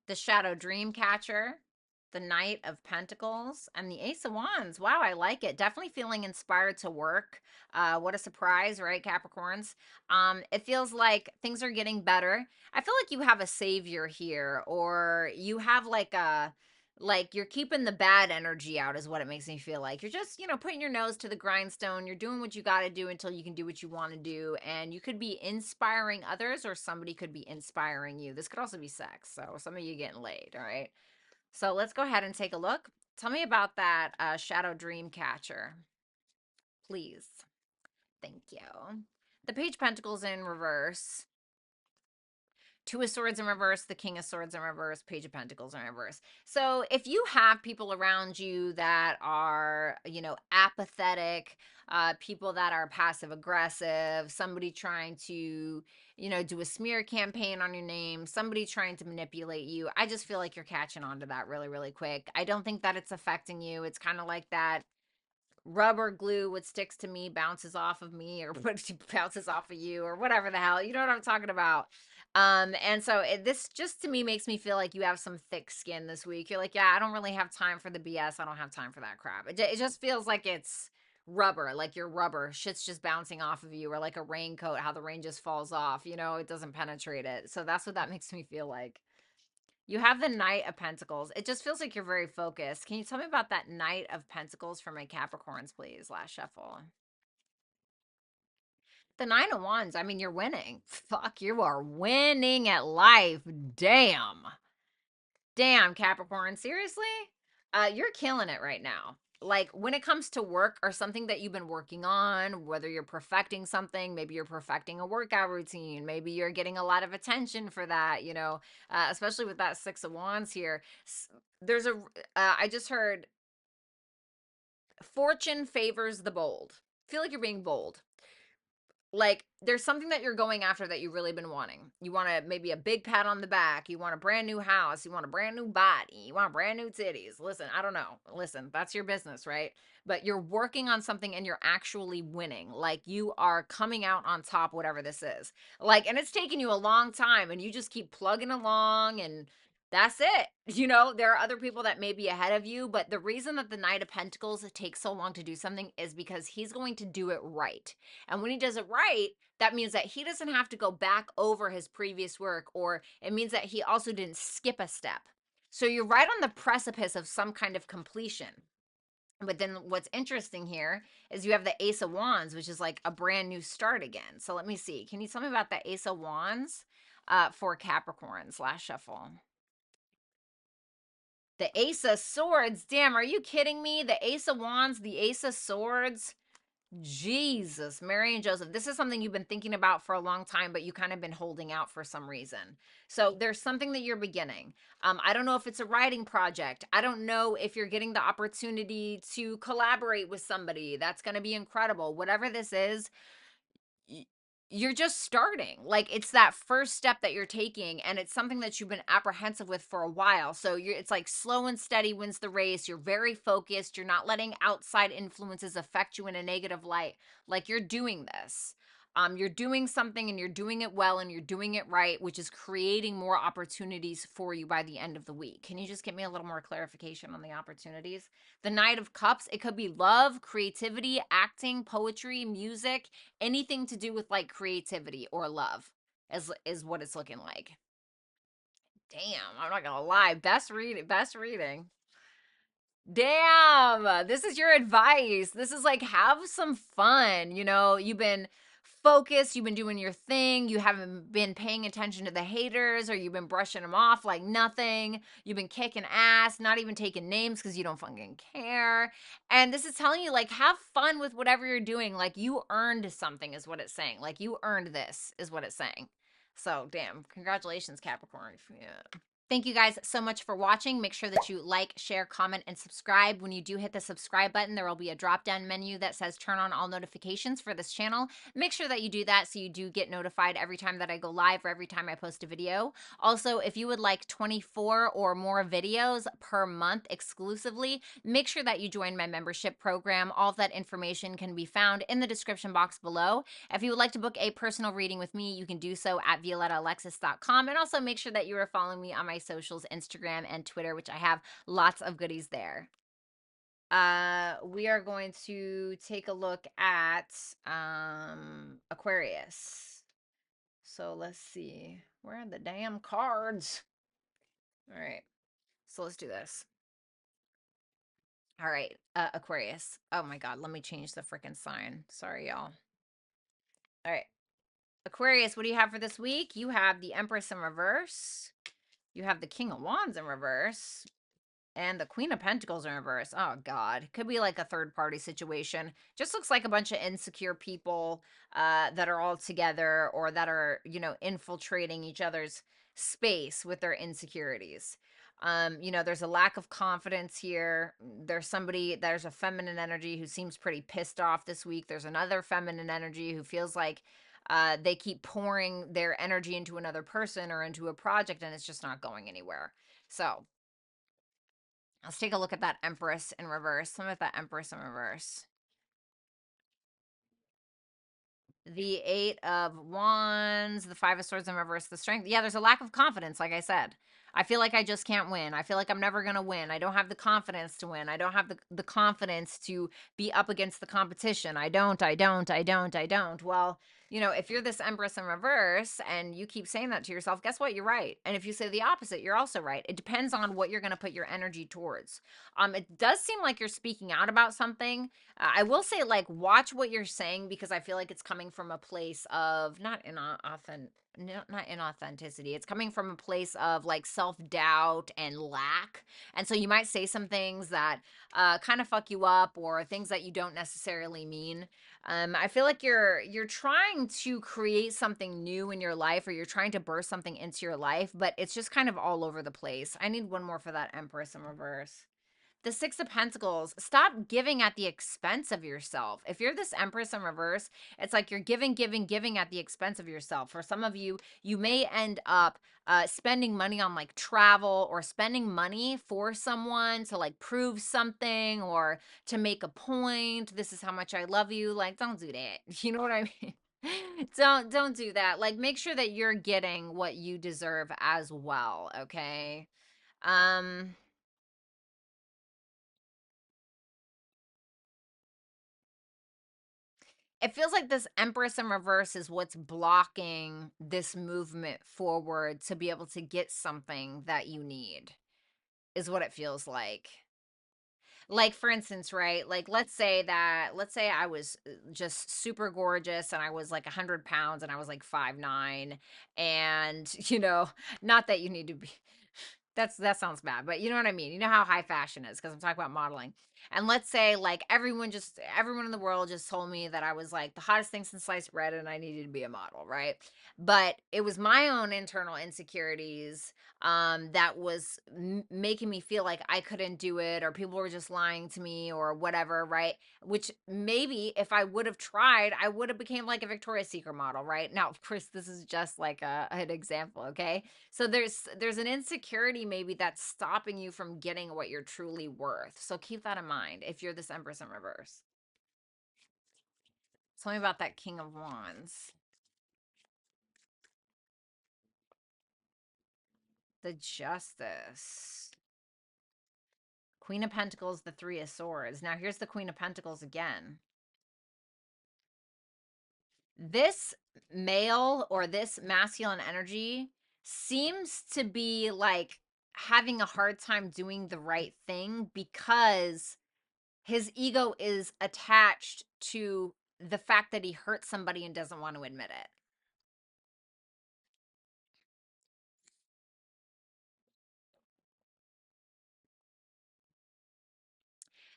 The Shadow Dream Catcher, the Knight of Pentacles, and the Ace of Wands. Wow, I like it. Definitely feeling inspired to work. What a surprise, right, Capricorns? It feels like things are getting better. I feel like you have a savior here, or you have like you're keeping the bad energy out is what it makes me feel like. You're just, putting your nose to the grindstone. You're doing what you got to do until you can do what you want to do. And you could be inspiring others or somebody could be inspiring you. This could also be sex. So some of you getting laid, all right? So let's go ahead and take a look. Tell me about that Shadow Dream Catcher, please. Thank you. The Page of Pentacles in reverse. Two of Swords in reverse, the King of Swords in reverse, Page of Pentacles in reverse. So if you have people around you that are, apathetic, people that are passive aggressive, somebody trying to, do a smear campaign on your name, somebody trying to manipulate you, I just feel like you're catching on to that really, really quick. I don't think that it's affecting you. It's kind of like that rubber glue, what sticks to me bounces off of me, or what bounces off of you, or whatever the hell, you know what I'm talking about. And so this just to me makes me feel like you have some thick skin this week. You're like, yeah, I don't really have time for the BS. I don't have time for that crap. It just feels like it's rubber, like your rubber shit's just bouncing off of you, or like a raincoat, how the rain just falls off, it doesn't penetrate it. So that's what that makes me feel like. You have the Knight of Pentacles. It just feels like you're very focused. Can you tell me about that Knight of Pentacles for my Capricorns, please? Last shuffle. The Nine of Wands. I mean, you're winning. Fuck, you are winning at life. Damn. Damn, Capricorn. Seriously? You're killing it right now. Like when it comes to work or something that you've been working on, whether you're perfecting something, maybe you're perfecting a workout routine, maybe you're getting a lot of attention for that, especially with that Six of Wands here. I just heard fortune favors the bold. I feel like you're being bold. Like there's something that you're going after that you've really been wanting. You want maybe a big pat on the back. You want a brand new house. You want a brand new body. You want brand new titties. Listen, I don't know. Listen, that's your business, right? But you're working on something and you're actually winning. Like you are coming out on top, whatever this is. Like, and it's taken you a long time and you just keep plugging along and that's it. There are other people that may be ahead of you, but the reason that the Knight of Pentacles takes so long to do something is because he's going to do it right. And when he does it right, that means that he doesn't have to go back over his previous work, or it means that he also didn't skip a step. So you're right on the precipice of some kind of completion. But then what's interesting here is you have the Ace of Wands, which is like a brand new start again. So let me see. Can you tell me about the Ace of Wands for Capricorns? Last shuffle. The Ace of Swords. Damn, are you kidding me? The Ace of Wands, the Ace of Swords. Jesus, Mary and Joseph. This is something you've been thinking about for a long time, but you kind of been holding out for some reason. So there's something that you're beginning. I don't know if it's a writing project. I don't know if you're getting the opportunity to collaborate with somebody. That's going to be incredible. Whatever this is, you're just starting. Like, it's that first step that you're taking, and it's something that you've been apprehensive with for a while. So it's like slow and steady wins the race. You're very focused. You're not letting outside influences affect you in a negative light. Like, you're doing this. You're doing something, and you're doing it well, and you're doing it right, which is creating more opportunities for you by the end of the week. Can you just give me a little more clarification on the opportunities? The Knight of Cups, it could be love, creativity, acting, poetry, music, anything to do with like creativity or love is what it's looking like. Damn, I'm not gonna lie. Best reading. Damn, this is your advice. This is like, have some fun. You've been focused, you've been doing your thing, you haven't been paying attention to the haters, or you've been brushing them off like nothing. You've been kicking ass, not even taking names because you don't fucking care. And this is telling you, like, have fun with whatever you're doing. Like, you earned something, is what it's saying. Like, you earned this, is what it's saying. So, damn, congratulations, Capricorn. Yeah. Thank you guys so much for watching. Make sure that you like, share, comment, and subscribe. When you do hit the subscribe button, there will be a drop-down menu that says turn on all notifications for this channel. Make sure that you do that so you do get notified every time that I go live or every time I post a video. Also, if you would like 24 or more videos per month exclusively, make sure that you join my membership program. All of that information can be found in the description box below. If you would like to book a personal reading with me, you can do so at violettaalexis.com. And also make sure that you are following me on my socials, Instagram and Twitter, which I have lots of goodies there. We are going to take a look at Aquarius. So let's see. Where are the damn cards? All right. So let's do this. All right, Aquarius. Oh my God, let me change the freaking sign. Sorry, y'all. All right. Aquarius, what do you have for this week? You have the Empress in reverse. You have the King of Wands in reverse. And the Queen of Pentacles in reverse. Oh, God. Could be like a third-party situation. Just looks like a bunch of insecure people that are all together, or that are, infiltrating each other's space with their insecurities. There's a lack of confidence here. There's a feminine energy who seems pretty pissed off this week. There's another feminine energy who feels like they keep pouring their energy into another person or into a project, and it's just not going anywhere. So let's take a look at that Empress in reverse. Some of that Empress in reverse. The Eight of Wands, the Five of Swords in reverse, the Strength. Yeah, there's a lack of confidence, like I said. I feel like I just can't win. I feel like I'm never going to win. I don't have the confidence to win. I don't have the confidence to be up against the competition. I don't. Well, if you're this Empress in reverse and you keep saying that to yourself, guess what? You're right. And if you say the opposite, you're also right. It depends on what you're going to put your energy towards. It does seem like you're speaking out about something. I will say, like, watch what you're saying, because I feel like it's coming from a place of not inauthenticity. It's coming from a place of like self-doubt and lack. And so you might say some things that kind of fuck you up, or things that you don't necessarily mean. I feel like you're trying to create something new in your life, or you're trying to burst something into your life, but it's just kind of all over the place. I need one more for that Empress in reverse. The Six of Pentacles. Stop giving at the expense of yourself. If you're this Empress in reverse, it's like you're giving at the expense of yourself. For some of you, you may end up spending money on like travel, or spending money for someone to like prove something, or to make a point. This is how much I love you. Like, don't do that. You know what I mean? Don't do that. Like, make sure that you're getting what you deserve as well, okay? Um it feels like this Empress in reverse is what's blocking this movement forward to be able to get something that you need, is what it feels like. Like, for instance, right? Like, let's say I was just super gorgeous, and I was like 100 pounds, and I was like 5'9", and, not that you need to be, that sounds bad, but you know what I mean? You know how high fashion is, because I'm talking about modeling. And let's say like everyone in the world just told me that I was like the hottest thing since sliced bread and I needed to be a model, right? But it was my own internal insecurities that was making me feel like I couldn't do it, or people were just lying to me or whatever, right? Which maybe if I would have tried, I would have became like a Victoria's Secret model, right? Now, of course, this is just like an example, okay? So there's an insecurity maybe that's stopping you from getting what you're truly worth. So keep that in mind if you're this Empress in reverse. Tell me about that King of Wands. The Justice. Queen of Pentacles, the Three of Swords. Now here's the Queen of Pentacles again. This male or this masculine energy seems to be like having a hard time doing the right thing because his ego is attached to the fact that he hurt somebody and doesn't want to admit it.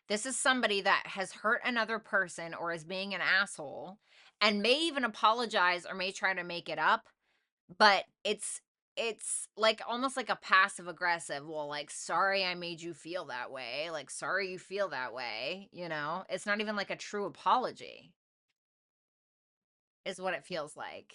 This is somebody that has hurt another person or is being an asshole and may even apologize or may try to make it up, but it's like almost like a passive aggressive, well, like, sorry I made you feel that way, like, sorry you feel that way, you know? It's not even like a true apology, is what it feels like.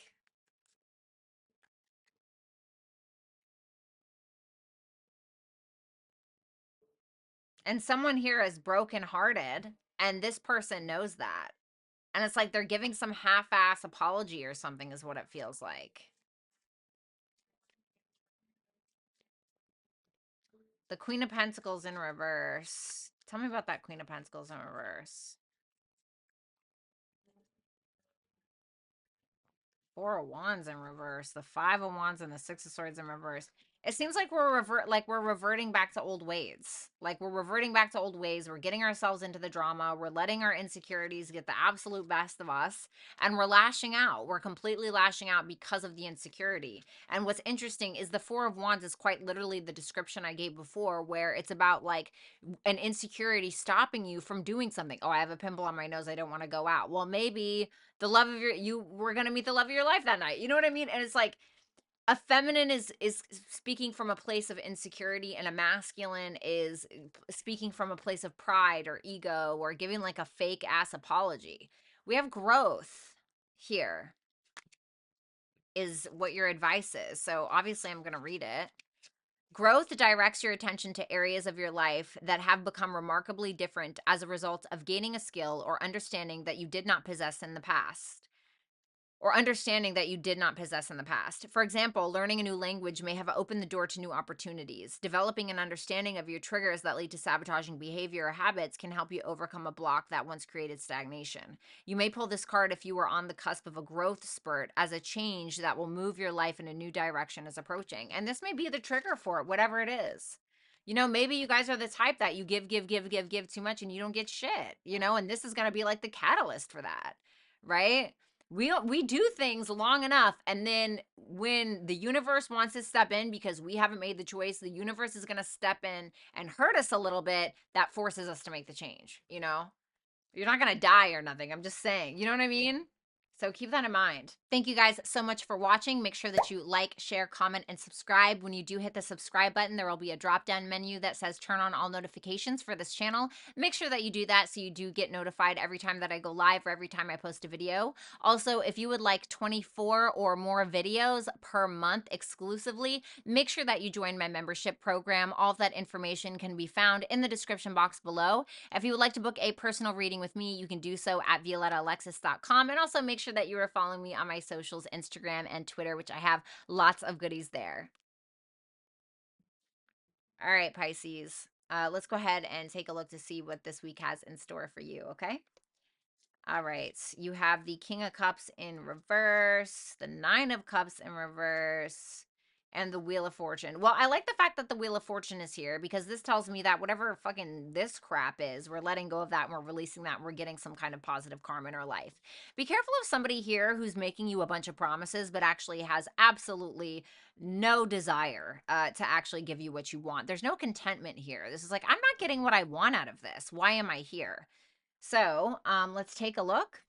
And someone here is brokenhearted, and this person knows that. And it's like they're giving some half-ass apology or something, is what it feels like. The Queen of Pentacles in reverse. Tell me about that Queen of Pentacles in reverse. Four of Wands in reverse, the Five of Wands and the Six of Swords in reverse. It seems like we're reverting back to old ways. Like we're reverting back to old ways. We're getting ourselves into the drama. We're letting our insecurities get the absolute best of us, and we're lashing out. We're completely lashing out because of the insecurity. And what's interesting is the Four of Wands is quite literally the description I gave before, where it's about like an insecurity stopping you from doing something. Oh, I have a pimple on my nose. I don't want to go out. Well, maybe the love of your you were going to meet the love of your life that night. You know what I mean? And it's like a feminine is speaking from a place of insecurity, and a masculine is speaking from a place of pride or ego or giving like a fake ass apology. We have growth here is what your advice is. So obviously I'm going to read it. Growth directs your attention to areas of your life that have become remarkably different as a result of gaining a skill or understanding that you did not possess in the past, or understanding that you did not possess in the past. For example, learning a new language may have opened the door to new opportunities. Developing an understanding of your triggers that lead to sabotaging behavior or habits can help you overcome a block that once created stagnation. You may pull this card if you are on the cusp of a growth spurt, as a change that will move your life in a new direction is approaching. And this may be the trigger for it, whatever it is. You know, maybe you guys are the type that you give too much and you don't get shit, you know, and this is going to be like the catalyst for that, right? We do things long enough, and then when the universe wants to step in because we haven't made the choice, the universe is going to step in and hurt us a little bit. That forces us to make the change. You know, you're not going to die or nothing. I'm just saying, you know what I mean? So keep that in mind. Thank you guys so much for watching. Make sure that you like, share, comment, and subscribe. When you do hit the subscribe button, there will be a drop-down menu that says turn on all notifications for this channel. Make sure that you do that so you do get notified every time that I go live or every time I post a video. Also, if you would like 24 or more videos per month exclusively, make sure that you join my membership program. All of that information can be found in the description box below. If you would like to book a personal reading with me, you can do so at violettaalexis.com, and also make sure that you are following me on my socials, Instagram and Twitter, which I have lots of goodies there. All right, Pisces. Let's go ahead and take a look to see what this week has in store for you, okay? All right, you have the King of Cups in reverse, the Nine of Cups in reverse. and the Wheel of Fortune. Well, I like the fact that the Wheel of Fortune is here because this tells me that whatever fucking this crap is, we're letting go of that and we're releasing that and we're getting some kind of positive karma in our life. Be careful of somebody here who's making you a bunch of promises but actually has absolutely no desire to actually give you what you want. There's no contentment here. This is like, I'm not getting what I want out of this. Why am I here? So let's take a look.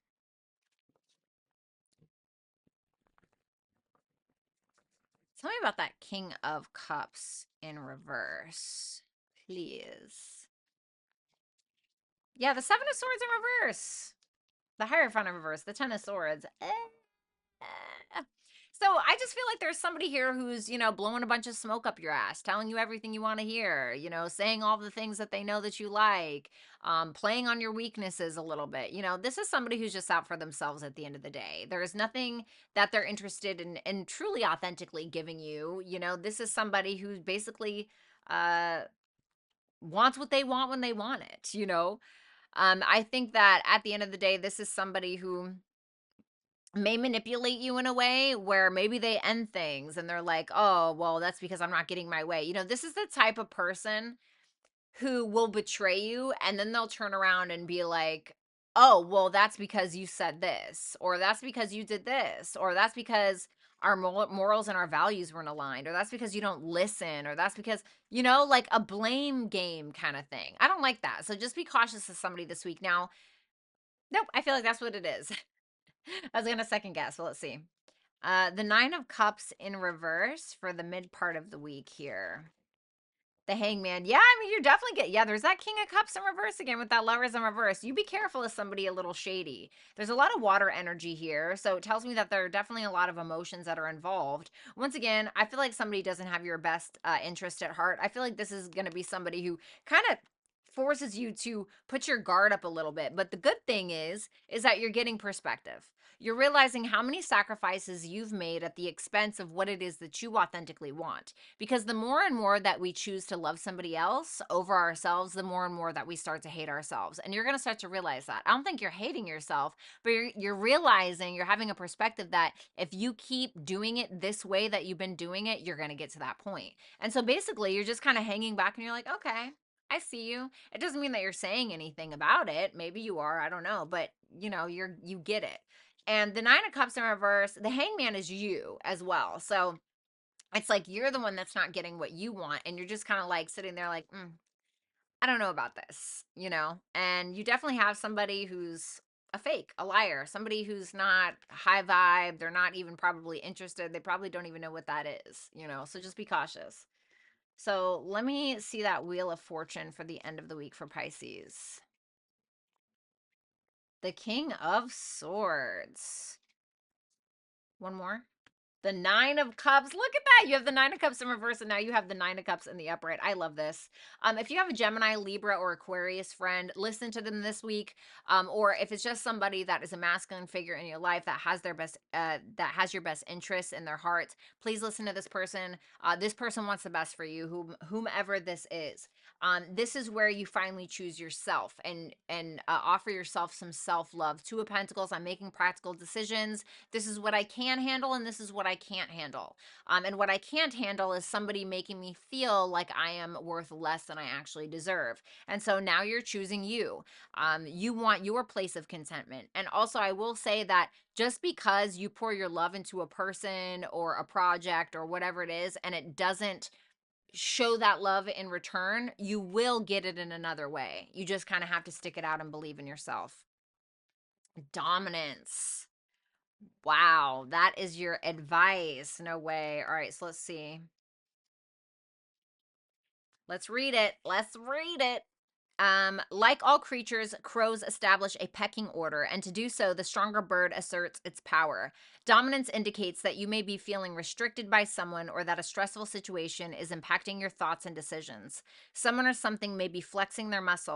Tell me about that King of Cups in reverse, please. Yeah, the Seven of Swords in reverse. The Hierophant in reverse. The Ten of Swords. So I just feel like there's somebody here who's, blowing a bunch of smoke up your ass, telling you everything you want to hear, saying all the things that they know that you like, playing on your weaknesses a little bit. This is somebody who's just out for themselves at the end of the day. There is nothing that they're interested in truly authentically giving you. This is somebody who basically wants what they want when they want it. I think that at the end of the day, this is somebody who may manipulate you in a way where maybe they end things and they're like, oh, well, that's because I'm not getting my way. This is the type of person who will betray you and then they'll turn around and be like, oh, well, that's because you said this, or that's because you did this, or that's because our morals and our values weren't aligned, or that's because you don't listen, or that's because, like a blame game kind of thing. I don't like that. So just be cautious of somebody this week. Now, nope, I feel like that's what it is. I was going to second guess. Well, let's see. The Nine of Cups in reverse for the mid part of the week here. The Hangman. Yeah, I mean, you're definitely there's that King of Cups in reverse again with that Lovers in reverse. You be careful of somebody a little shady. There's a lot of water energy here, so it tells me that there are definitely a lot of emotions that are involved. Once again, I feel like somebody doesn't have your best interest at heart. I feel like this is going to be somebody who kind of forces you to put your guard up a little bit. But the good thing is that you're getting perspective. You're realizing how many sacrifices you've made at the expense of what it is that you authentically want. Because the more and more that we choose to love somebody else over ourselves, the more and more that we start to hate ourselves. And you're going to start to realize that. I don't think you're hating yourself, but you're realizing, you're having a perspective that if you keep doing it this way that you've been doing it, you're going to get to that point. And so basically, you're just kind of hanging back and you're like, okay, I see you. It doesn't mean that you're saying anything about it. Maybe you are, I don't know, but you get it. And the Nine of Cups in reverse, the Hangman is you as well. So it's like you're the one that's not getting what you want. And you're just kind of like sitting there like, I don't know about this, And you definitely have somebody who's a fake, a liar, somebody who's not high vibe. They're not even probably interested. They probably don't even know what that is, So just be cautious. So let me see that Wheel of Fortune for the end of the week for Pisces. The King of Swords. One more. The Nine of Cups. Look at that. You have the Nine of Cups in reverse, and now you have the Nine of Cups in the upright. I love this. If you have a Gemini, Libra, or Aquarius friend, listen to them this week. Or if it's just somebody that is a masculine figure in your life that has your best interests in their heart, please listen to this person. This person wants the best for you, whomever this is. This is where you finally choose yourself and offer yourself some self-love. Two of Pentacles. I'm making practical decisions. This is what I can handle, and this is what I can't handle. And what I can't handle is somebody making me feel like I am worth less than I actually deserve. And so now you're choosing you. You want your place of contentment. And also, I will say that just because you pour your love into a person or a project or whatever it is, and it doesn't show that love in return, you will get it in another way. You just kind of have to stick it out and believe in yourself. Dominance. Wow, that is your advice. No way. All right, so let's see. Let's read it. Let's read it. Like all creatures, crows establish a pecking order, and to do so, the stronger bird asserts its power. Dominance indicates that you may be feeling restricted by someone or that a stressful situation is impacting your thoughts and decisions. Someone or something may be flexing their muscle